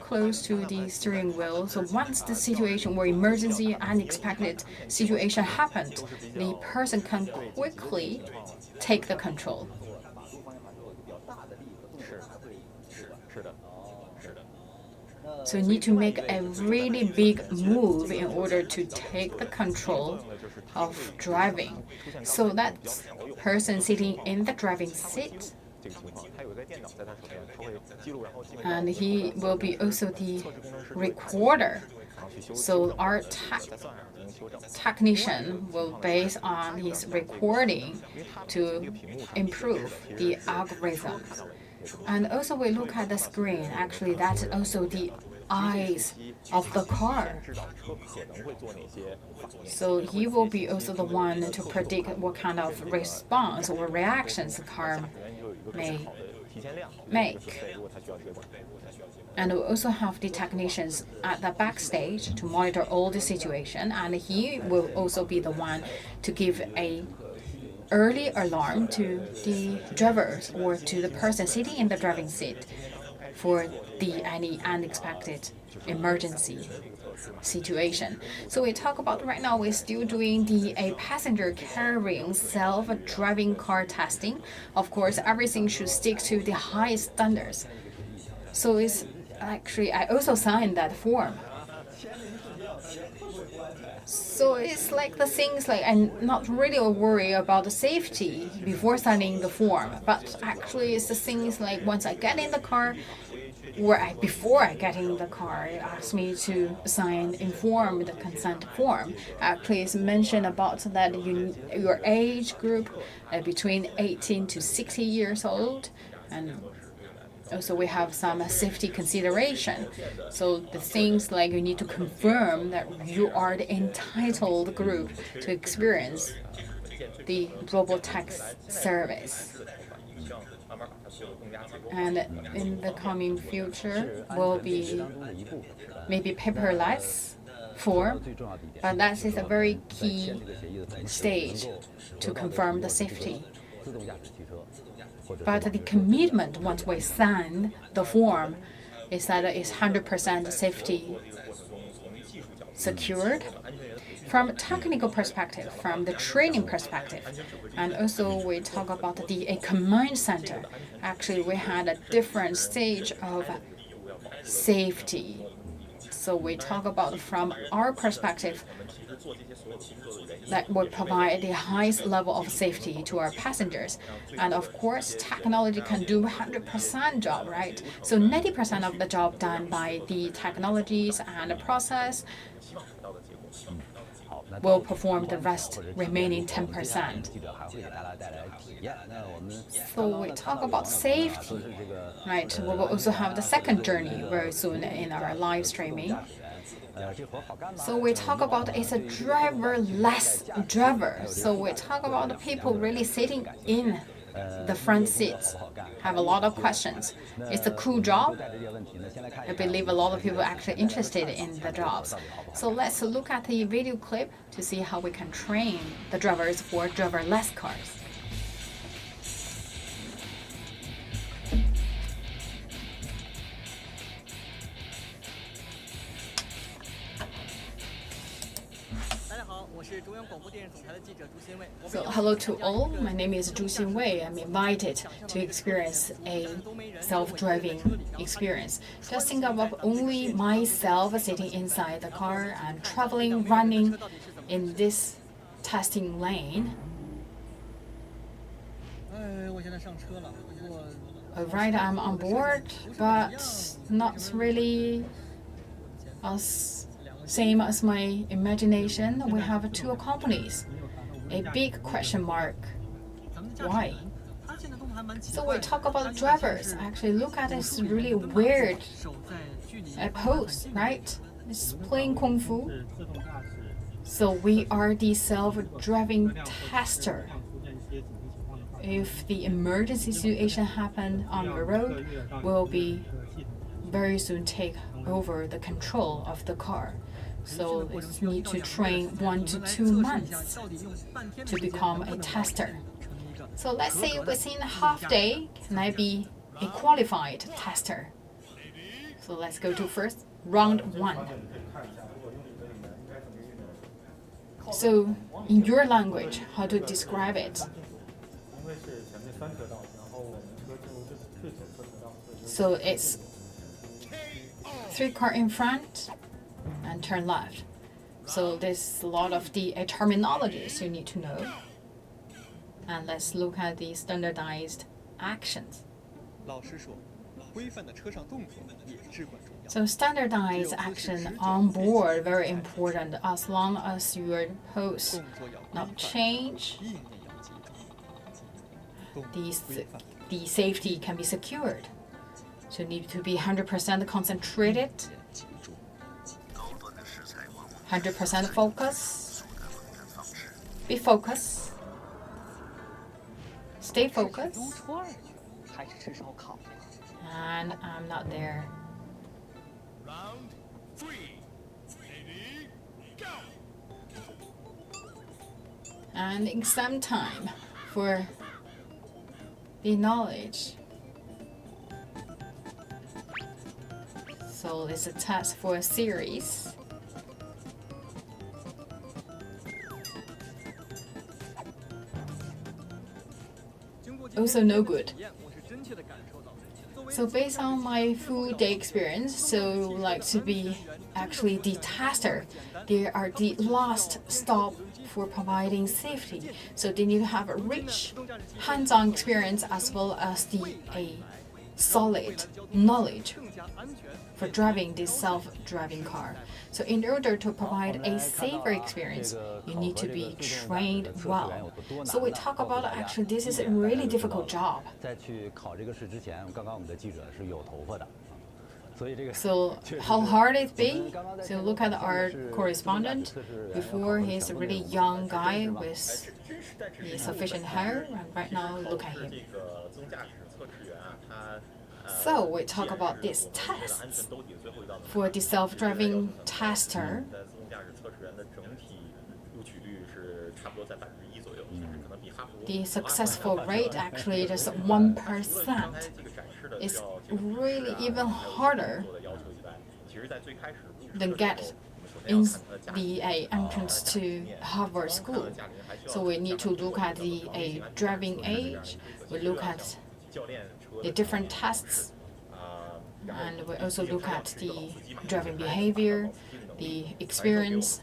close to the steering wheel. So once the situation or emergency unexpected situation happened, the person can quickly take the control. So you need to make a really big move in order to take the control of driving. So that person sitting in the driving seat, and he will be also the recorder. So our technician will base on his recording to improve the algorithm. And also we look at the screen. Actually, that's also the eyes of the car. So he will be also the one to predict what kind of response or reactions the car may make. And we also have the technicians at the backstage to monitor all the situation, and he will also be the one to give a early alarm to the drivers or to the person sitting in the driving seat for any unexpected emergency situation. So we talk about right now we're still doing a passenger carrying self-driving car testing. Of course, everything should stick to the highest standards. So it's actually I also signed that form. So it's like the things like I'm not really worried about the safety before signing the form, but actually it's the things like once I get in the car, or before I get in the car, it asks me to sign informed consent form. Actually, it's mentioned about that your age group between 18 to 60 years old, and also we have some safety consideration. So the things like you need to confirm that you are the entitled group to experience the robotaxi service. And in the coming future will be maybe paperless form, but that is a very key stage to confirm the safety. But the commitment once we sign the form is that it's 100% safety secured. From a technical perspective, from the training perspective, and also we talk about a command center. Actually, we had a different stage of safety. So we talk about from our perspective that would provide the highest level of safety to our passengers. And of course, technology can do 100% job, right? So 90% of the job done by the technologies and the process will perform the rest remaining 10%. So we talk about safety, right? We will also have the second journey very soon in our live streaming. So we talk about it's a driverless driver. So we talk about the people really sitting in the front seats have a lot of questions. It's a cool job. I believe a lot of people are actually interested in the jobs. So let's look at the video clip to see how we can train the drivers for driverless cars. So hello to all, my name is Zhu Xinwei. I'm invited to experience a self-driving experience. Just think about only myself sitting inside the car and traveling, running in this testing lane. Alright, I'm on board, but not really as same as my imagination. We have two companies. A big question mark. Why? So we talk about drivers. Actually, look at this really weird pose, right? It's playing kung fu. So we are the self-driving tester. if the emergency situation happen on the road, will be very soon take over the control of the car. So it need to train 1 to 2 months to become a tester. So let's say within a half day, can I be a qualified tester? So let's go to first round 1. So in your language, how to describe it? So it's 3 cars in front and turn left. So there's a lot of the terminologies you need to know. And let's look at the standardized actions. So standardized action on board, very important, as long as your pose not change, the safety can be secured. So you need to be 100% concentrated, 100% focus, be focused, stay focused, and I'm not there. Round 3. Ready, go! And exam time for the knowledge. So it's a test for a series. Also no good. So based on my full day experience, so like to be actually the tester, they are the last stop for providing safety. So they need to have a rich hands-on experience as well as a solid knowledge for driving this self-driving car. So in order to provide a safer experience, you need to be trained well. So we talk about actually this is a really difficult job. So how hard it be? So look at our correspondent. Before he's a really young guy with sufficient hair, and right now look at him. So we talk about these tests for the self-driving tester. The successful rate actually just 1%. It's really even harder than get in the entrance to Harvard School. So we need to look at the driving age. We look at the different tests, and we also look at the driving behavior, the experience.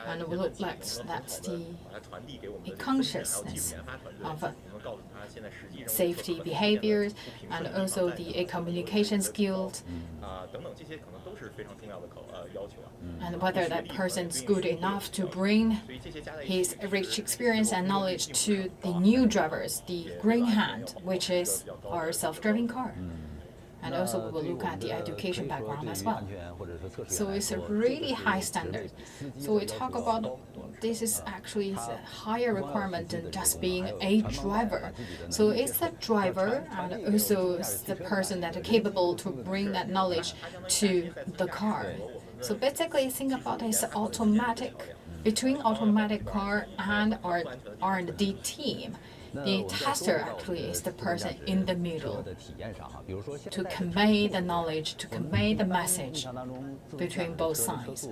And we look like that's the consciousness of safety behaviors and also the communication skills. And whether that person's good enough to bring his rich experience and knowledge to the new drivers, the green hand, which is our self-driving car. And also we will look at the education background as well. So it's a really high standard. So we talk about this is actually a higher requirement than just being a driver. So it's the driver and also the person that are capable to bring that knowledge to the car. So basically think about it as automatic, between automatic car and our R&D team. The tester actually is the person in the middle to convey the knowledge, to convey the message between both sides.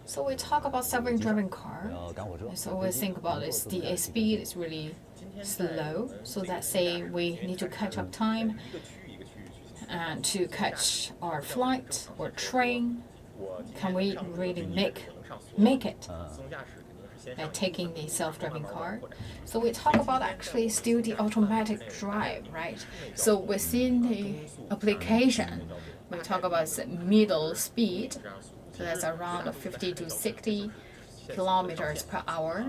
So we talk about self-driving car. So we think about this. The speed is really slow. So let's say we need to catch up time and to catch our flight or train. Can we really make it by taking the self-driving car? So we talk about actually still the automatic drive, right? So within the application, we talk about middle speed. So that's around 50 to 60 kilometers per hour.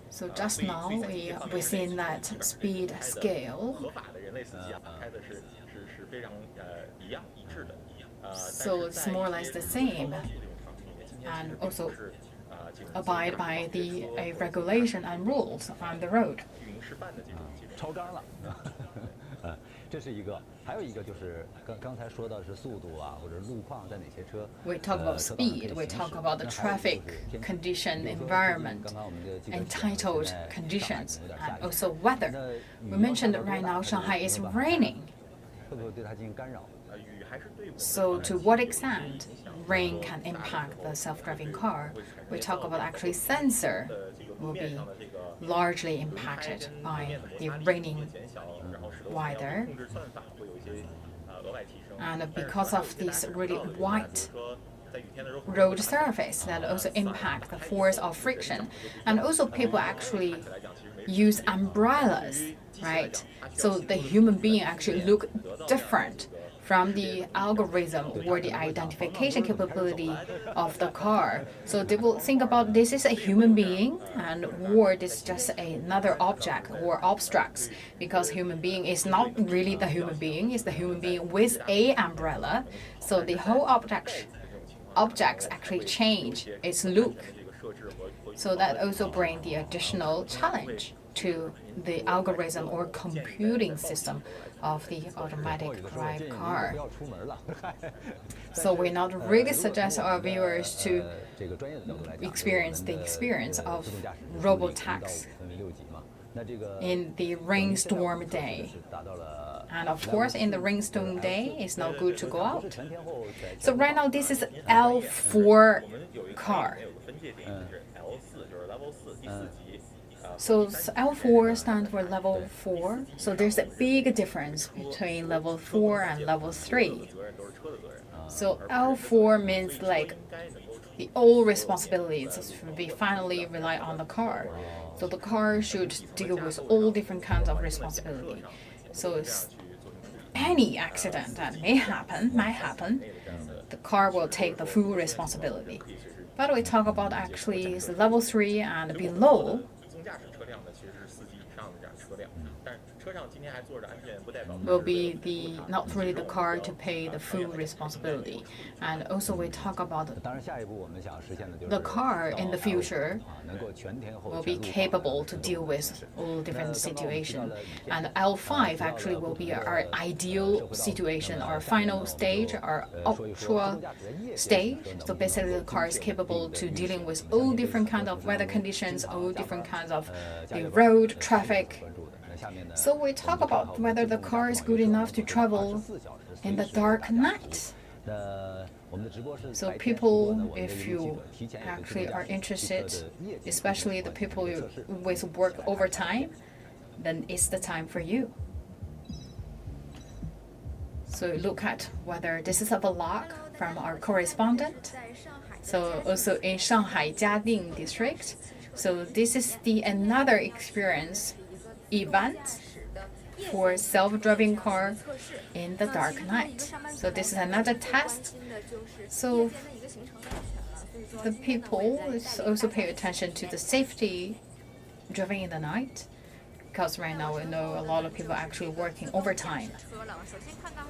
So just now we within that speed scale. So it's more or less the same, and also abide by the regulation and rules on the road. 超纲了，这是一个，还有一个就是刚才说到是速度啊，或者路况在哪些车。We talk about speed, we talk about the traffic condition, environment, entitled conditions, and also weather. We mentioned that right now Shanghai is raining. 会不会对它进行干扰？ So to what extent rain can impact the self-driving car? We talk about actually sensor will be largely impacted by the raining weather. And because of this really white road surface that also impact the force of friction. And also people actually use umbrellas, right? So the human being actually look different from the algorithm or the identification capability of the car. So they will think about this is a human being and or this is just another object or abstracts, because human being is not really the human being, it's the human being with a umbrella. So the whole objects actually change its look. So that also brings the additional challenge to the algorithm or computing system of the automatic drive car. So we not really suggest our viewers to experience the experience of robotaxi in the rainstorm day. And of course, in the rainstorm day, it's not good to go out. So right now, this is L4 car. So L4 stands for level 4. So there's a big difference between level 4 and level 3. So L4 means like the all responsibilities should be finally rely on the car. So the car should deal with all different kinds of responsibility. So any accident that might happen, the car will take the full responsibility. But we talk about actually level 3 and below. Will be not really the car to pay the full responsibility. And also we talk about the car in the future will be capable to deal with all different situations. And L5 actually will be our ideal situation, our final stage, our ultra stage. So basically the car is capable to dealing with all different kinds of weather conditions, all different kinds of the road traffic. So we talk about whether the car is good enough to travel in the dark night. So people, if you actually are interested, especially the people who with work overtime, then it's the time for you. So look at whether this is a vlog from our correspondent. So also in Shanghai Jiading district. So this is another experience event for self-driving car in the dark night. So this is another test. So the people also pay attention to the safety driving in the night, because right now we know a lot of people are actually working overtime.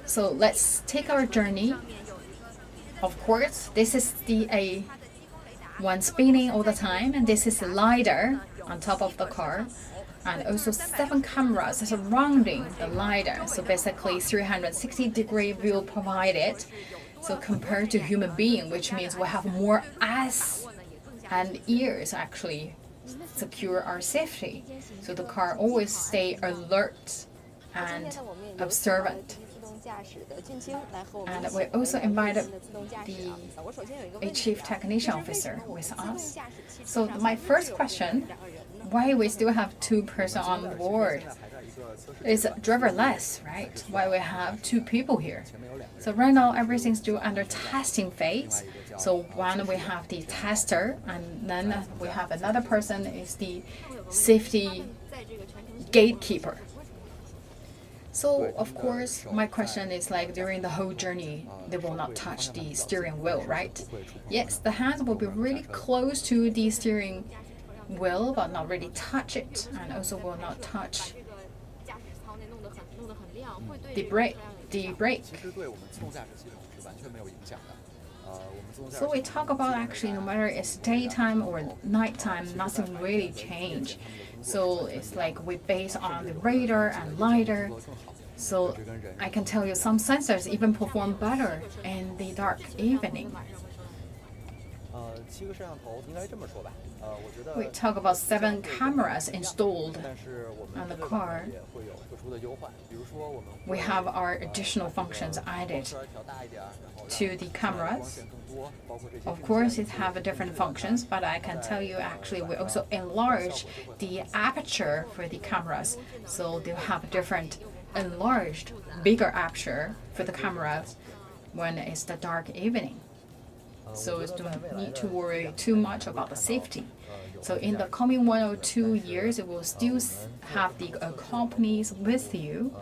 So let's take our journey. Of course, this is the one spinning all the time, and this is the LiDAR on top of the car. And also 7 cameras surrounding the LiDAR. So basically 360-degree view provided. So compared to human being, which means we have more eyes and ears actually secure our safety. So the car always stay alert and observant. And we also invited a chief technician officer with us. So my first question, why we still have 2 persons on board? It's driverless, right? Why we have 2 people here? So right now everything's still under testing phase. So one we have the tester, and then we have another person is the safety gatekeeper. So of course my question is like during the whole journey they will not touch the steering wheel, right? Yes, the hands will be really close to the steering will but not really touch it, and also will not touch the brake. the brake. So we talk about actually no matter it's daytime or nighttime, nothing really change. So it's like we base on the radar and lidar. So I can tell you some sensors even perform better in the dark evening. We talk about 7 cameras installed on the car. We have our additional functions added to the cameras. Of course, it have different functions, but I can tell you actually we also enlarge the aperture for the cameras. So they have different enlarged, bigger aperture for the cameras when it's the dark evening. So you don't need to worry too much about the safety. So in the coming 1 or 2 years, it will still have the companies with you,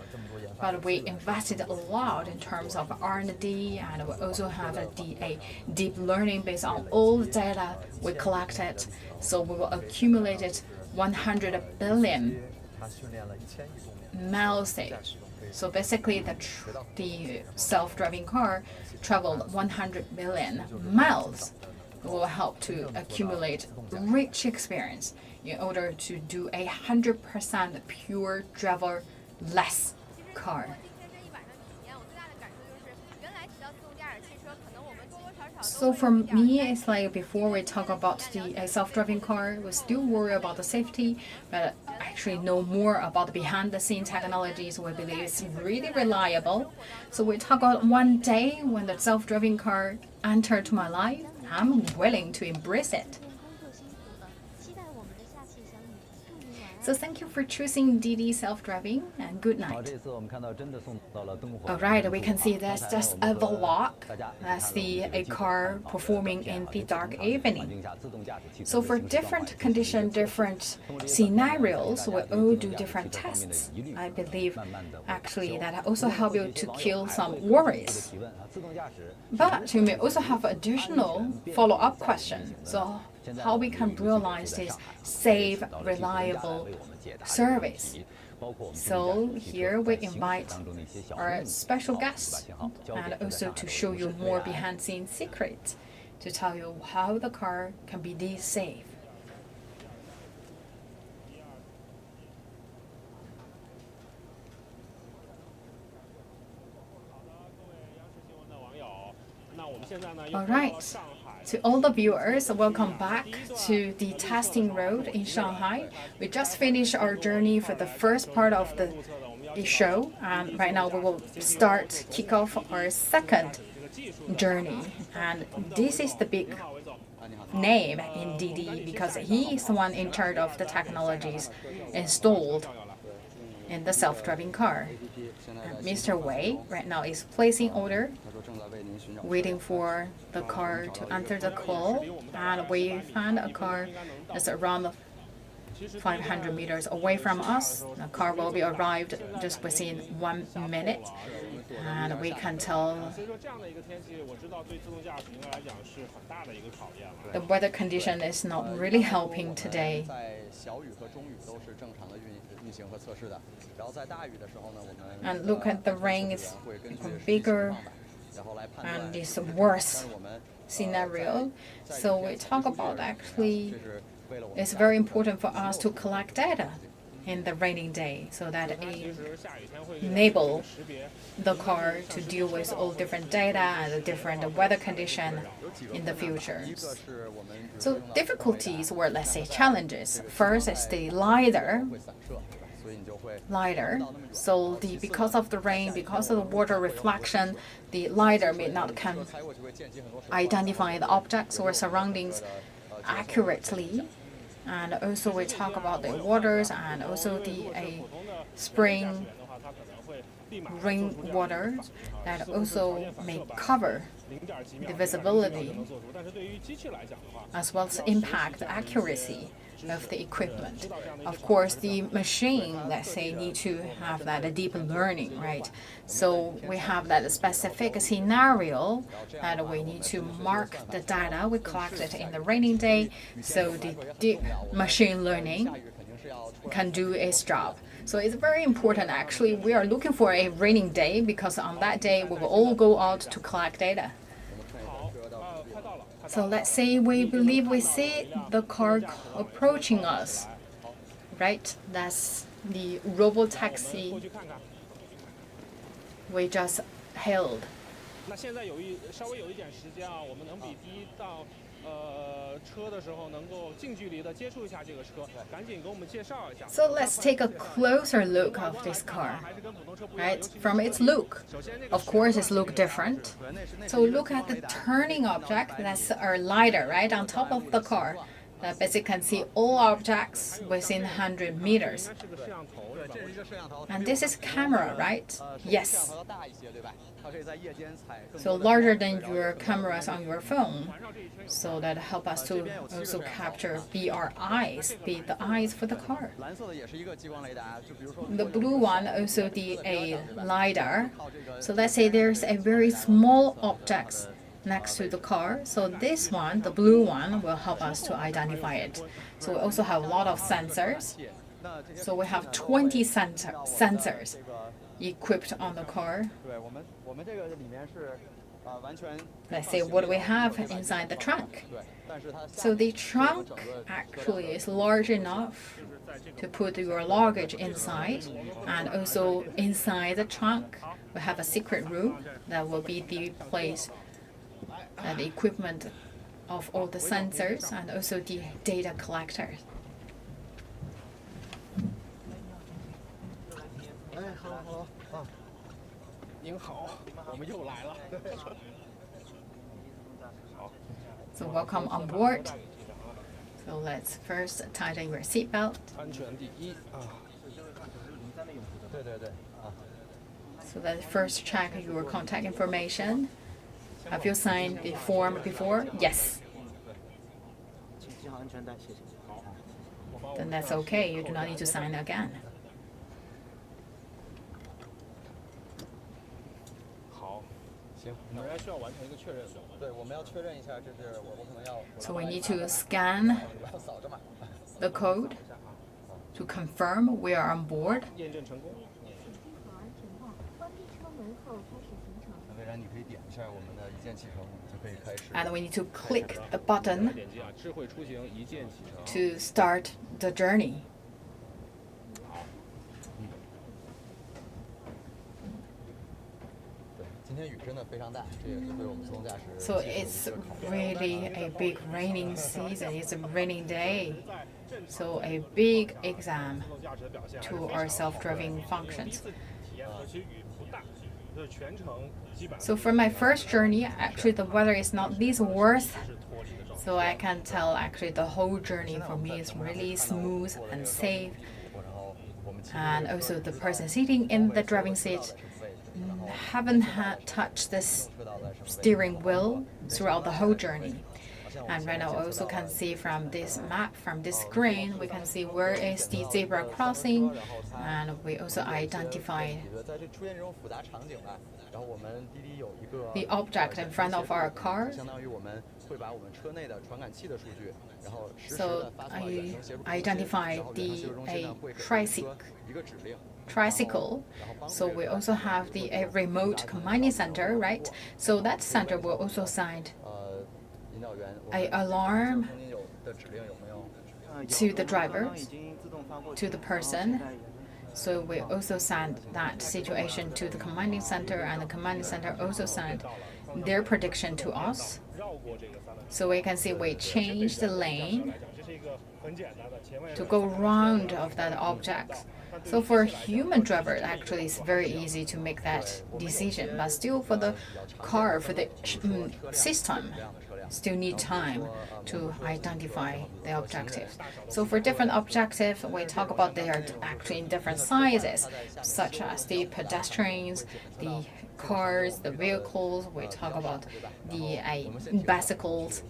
but we invested a lot in terms of R&D, and we also have a deep learning based on all the data we collected. So we will accumulate 100 billion miles. So basically, the self-driving car traveled 100 billion miles. It will help to accumulate rich experience in order to do 100% pure driverless car. So for me, it's like before we talk about the self-driving car, we still worry about the safety, but actually know more about the behind-the-scene technologies. We believe it's really reliable. So we talk about one day when the self-driving car entered my life, I'm willing to embrace it. So thank you for choosing DD self-driving, and good night. Alright, we can see that's just a vlog. That's a car performing in the dark evening. So for different conditions, different scenarios, we all do different tests. I believe actually that also help you to kill some worries. But you may also have additional follow-up questions. So how we can realize this safe, reliable service. So here we invite our special guests and also to show you more behind-the-scenes secrets to tell you how the car can be this safe. All right. To all the viewers, welcome back to the testing road in Shanghai. We just finished our journey for the first part of the show, and right now we will kick off our second journey. And this is the big name in DD because he is the one in charge of the technologies installed in the self-driving car. And Mr. Wei right now is placing order, waiting for the car to enter the call, and we found a car that's around 500 meters away from us. The car will be arrived just within 1 minute, and we can tell the weather condition is not really helping today. And look at the rain, it's bigger and it's worse scenario. So we talk about actually it's very important for us to collect data in the raining day so that it enable the car to deal with all different data and the different weather condition in the future. So difficulties, or let's say challenges. First is the lidar. So because of the rain, because of the water reflection, the lidar may not can identify the objects or surroundings accurately. And also we talk about the waters and also the spring rainwater that also may cover the visibility as well as impact the accuracy of the equipment. Of course, the machine, let's say, need to have that deep learning, right? So we have that specific scenario that we need to mark the data we collected in the raining day, so the deep machine learning can do its job. So it's very important. Actually, we are looking for a raining day because on that day we will all go out to collect data. So let's say we believe we see the car approaching us, right? That's the robotaxi we just hailed. 那现在稍微有一点时间啊，我们能比第一到车的时候能够近距离的接触一下这个车，赶紧给我们介绍一下。So let's take a closer look of this car, right? From its look, of course, its look different. So look at the turning object. That's our lidar, right, on top of the car. That basically can see all objects within 100 meters. And this is camera, right? Yes. So larger than your cameras on your phone. So that help us to also capture be our eyes, be the eyes for the car. The blue one also a lidar. So let's say there's a very small object next to the car. So this one, the blue one, will help us to identify it. So we also have a lot of sensors. So we have 20 sensors equipped on the car. Let's say what do we have inside the trunk. So the trunk actually is large enough to put your luggage inside, and also inside the trunk we have a secret room that will be the place and the equipment of all the sensors and also the data collectors. 您好，我们又来了。So welcome on board. So let's first tighten your seatbelt. 安全第一啊。对对对啊。So let's first check your contact information. Have you signed the form before? Yes. Then that's okay. You do not need to sign again. 好，行，我们需要完成一个确认的。对，我们要确认一下，就是我可能要。So we need to scan the code to confirm we are on board. 验证成功。魏然，你可以点一下我们的一键启程，就可以开始。And we need to click the button 点击啊，智慧出行一键启程。 to start the journey. 对，今天雨真的非常大，这也是对我们自动驾驶。So it's really a big raining season. It's a raining day. So a big exam to our self-driving functions. So for my first journey, actually the weather is not this worse. So I can tell actually the whole journey for me is really smooth and safe. And also the person sitting in the driving seat haven't touched this steering wheel throughout the whole journey. And right now I also can see from this map, from this screen, we can see where is the zebra crossing, and we also identify the object in front of our car. So I identify a tricycle. So we also have a remote commanding center, right? So that center will also send an alarm to the driver, to the person. So we also send that situation to the commanding center, and the commanding center also send their prediction to us. So we can see we change the lane to go round of that object. So for a human driver, actually it's very easy to make that decision, but still for the car, for the system, still need time to identify the objectives. So for different objectives, we talk about they are actually in different sizes, such as the pedestrians, the cars, the vehicles. We talk about the bicycles.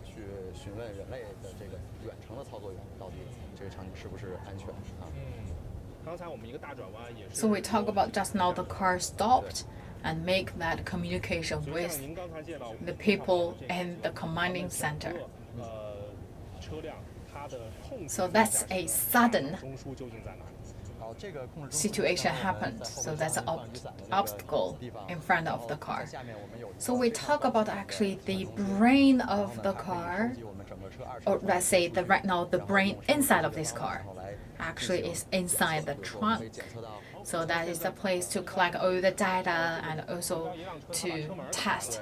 So we talk about just now the car stopped and make that communication with the people in the commanding center. So that's a sudden situation happened. So that's an obstacle in front of the car. So we talk about actually the brain of the car, or let's say right now the brain inside of this car actually is inside the trunk. So that is the place to collect all the data and also to test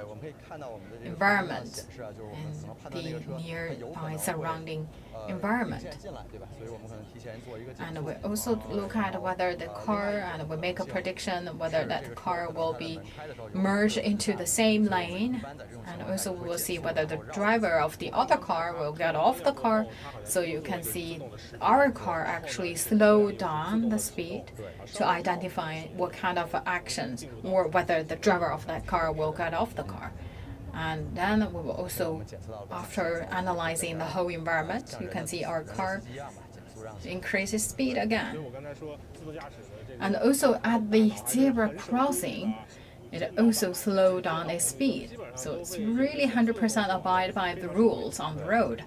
environment and the nearby surrounding environment. And we also look at whether the car, and we make a prediction whether that car will be merged into the same lane, and also we will see whether the driver of the other car will get off the car. So you can see our car actually slow down the speed to identify what kind of actions or whether the driver of that car will get off the car. And then we will also, after analyzing the whole environment, you can see our car increases speed again. And also at the zebra crossing, it also slow down its speed. So it's really 100% abide by the rules on the road.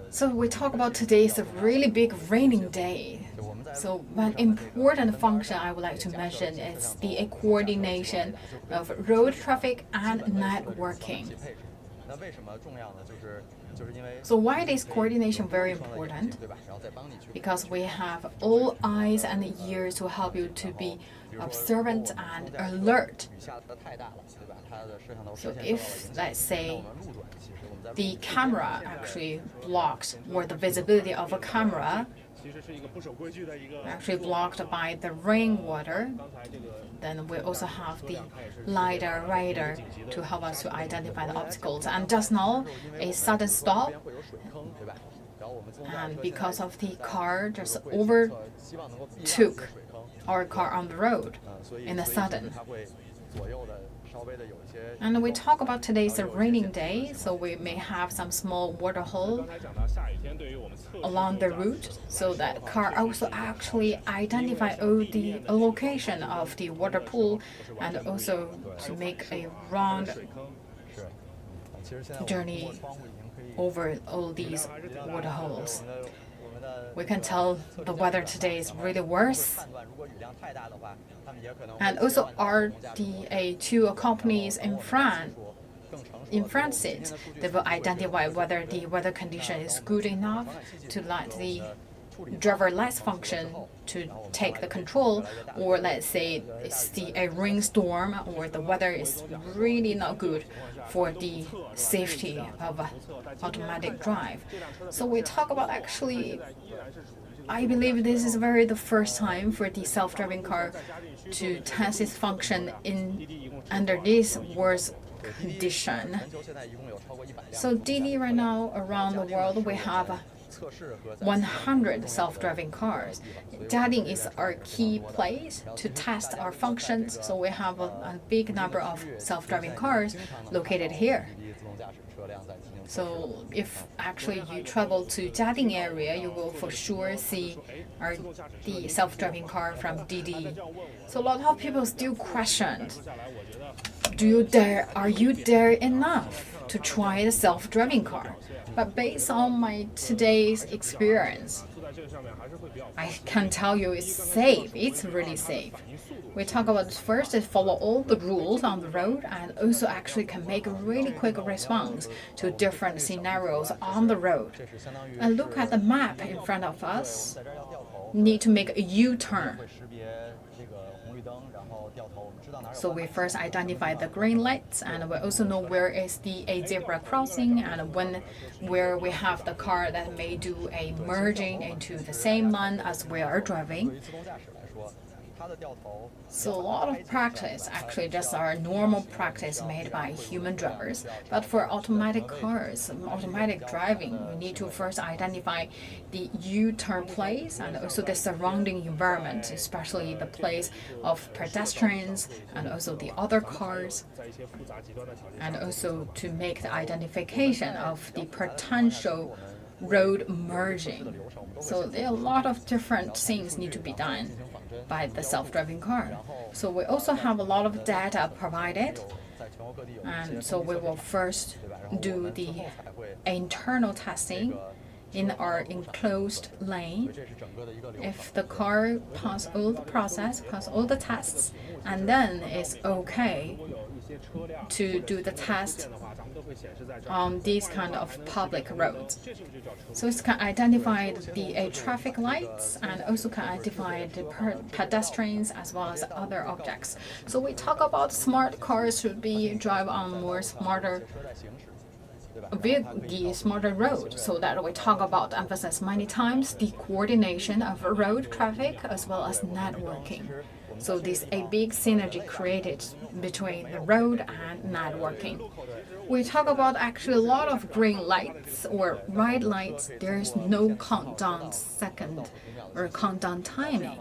So we talk about today is a really big raining day. So one important function I would like to mention is the coordination of road traffic and networking. So why is coordination very important? Because we have all eyes and ears to help you to be observant and alert. So if, let's say, the camera actually blocks, or the visibility of a camera actually blocked by the rainwater, then we also have the LiDAR radar to help us to identify the obstacles. And just now, a sudden stop, and because of the car just overtook our car on the road in a sudden. And we talk about today's a raining day, so we may have some small water hole along the route, so that car also actually identify all the location of the water pool, and also to make a round journey over all these water holes. We can tell the weather today is really worse. And also RDA 2 companies in front seats, they will identify whether the weather condition is good enough to let the driverless function to take the control, or let's say it's a rainstorm or the weather is really not good for the safety of automatic drive. So we talk about actually, I believe this is the first time for the self-driving car to test its function under this worst condition. So DD right now around the world we have 100 self-driving cars. Jiading is our key place to test our functions, so we have a big number of self-driving cars located here. So if actually you travel to Jiading area, you will for sure see the self-driving car from DD. So a lot of people still questioned, are you dare enough to try the self-driving car? But based on my today's experience, I can tell you it's safe. It's really safe. We talk about first is follow all the rules on the road, and also actually can make a really quick response to different scenarios on the road. And look at the map in front of us. Need to make a U-turn. So we first identify the green lights, and we also know where is a zebra crossing, and where we have the car that may do a merging into the same lane as we are driving. So a lot of practice, actually just our normal practice made by human drivers. But for automatic cars, automatic driving, we need to first identify the U-turn place and also the surrounding environment, especially the place of pedestrians and also the other cars, and also to make the identification of the potential road merging. So there are a lot of different things need to be done by the self-driving car. So we also have a lot of data provided, and so we will first do the internal testing in our enclosed lane. If the car pass all the process, pass all the tests, and then it's okay to do the test on these kind of public roads. So it can identify the traffic lights and also can identify the pedestrians as well as other objects. So we talk about smart cars should be drive on more smarter the smarter road, so that we talk about emphasize many times the coordination of road traffic as well as networking. So this a big synergy created between the road and networking. We talk about actually a lot of green lights or red lights. There is no countdown second or countdown timing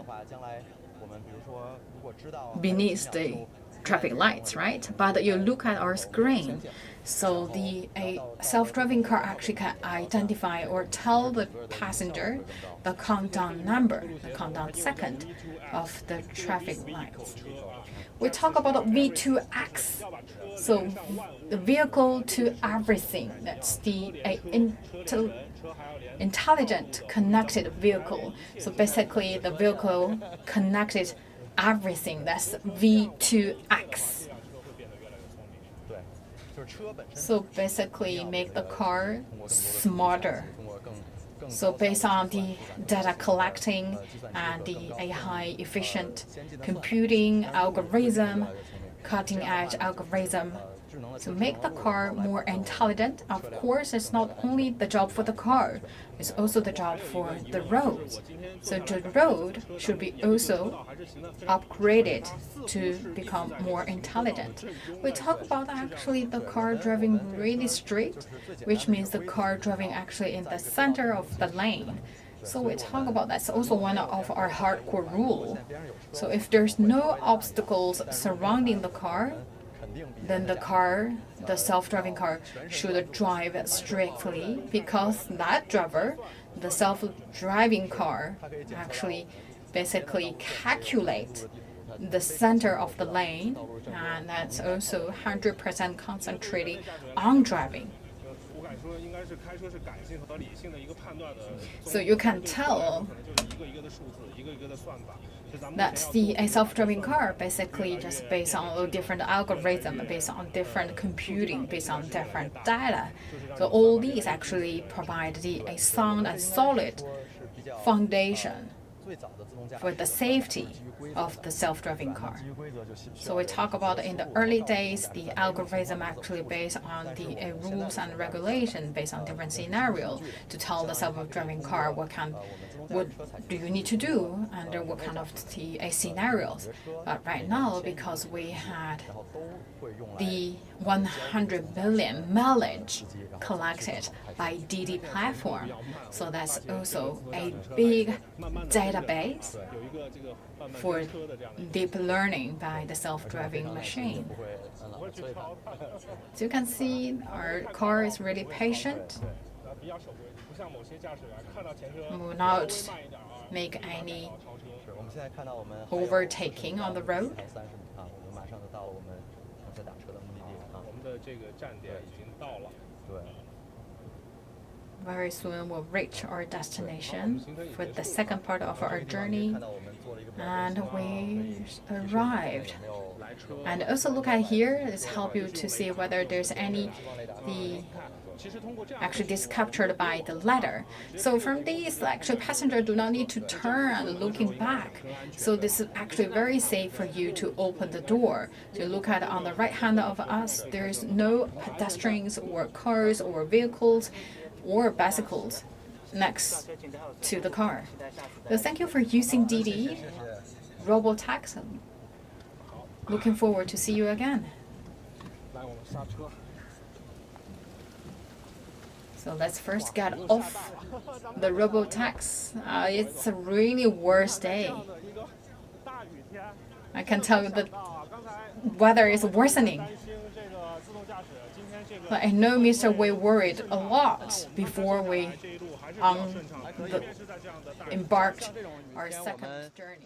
beneath the traffic lights, right? But you look at our screen, so a self-driving car actually can identify or tell the passenger the countdown number, the countdown second of the traffic lights. We talk about V2X, so the vehicle to everything. That's the intelligent connected vehicle. So basically, the vehicle connected everything. That's V2X. So basically, make the car smarter. So based on the data collecting and the high efficient computing algorithm, cutting edge algorithm, to make the car more intelligent. Of course, it's not only the job for the car, it's also the job for the roads. So the road should be also upgraded to become more intelligent. We talk about actually the car driving really straight, which means the car driving actually in the center of the lane. So we talk about that's also one of our hardcore rule. So if there's no obstacles surrounding the car, then the self-driving car should drive strictly, because that driver, the self-driving car, actually basically calculate the center of the lane, and that's also 100% concentrating on driving. So you can tell that a self-driving car basically just based on a different algorithm, based on different computing, based on different data. So all these actually provide a sound and solid foundation for the safety of the self-driving car. So we talk about in the early days, the algorithm actually based on the rules and regulation based on different scenarios to tell the self-driving car what do you need to do under what kind of scenarios. But right now, because we had the 100 billion mileage collected by DD platform, so that's also a big database for deep learning by the self-driving machine. So you can see our car is really patient. Will not make any overtaking on the road. Very soon we'll reach our destination for the second part of our journey, and we arrived. And also look at here, this help you to see whether there's any actually this captured by the ladder. So from these, actually passengers do not need to turn looking back. So this is actually very safe for you to open the door. To look at on the right hand of us, there is no pedestrians or cars or vehicles or bicycles next to the car. So thank you for using DD robotaxi. Looking forward to see you again. So let's first get off the robotaxi. It's a really worst day. I can tell you the weather is worsening. But I know Mr. Wei worried a lot before we embarked our second journey.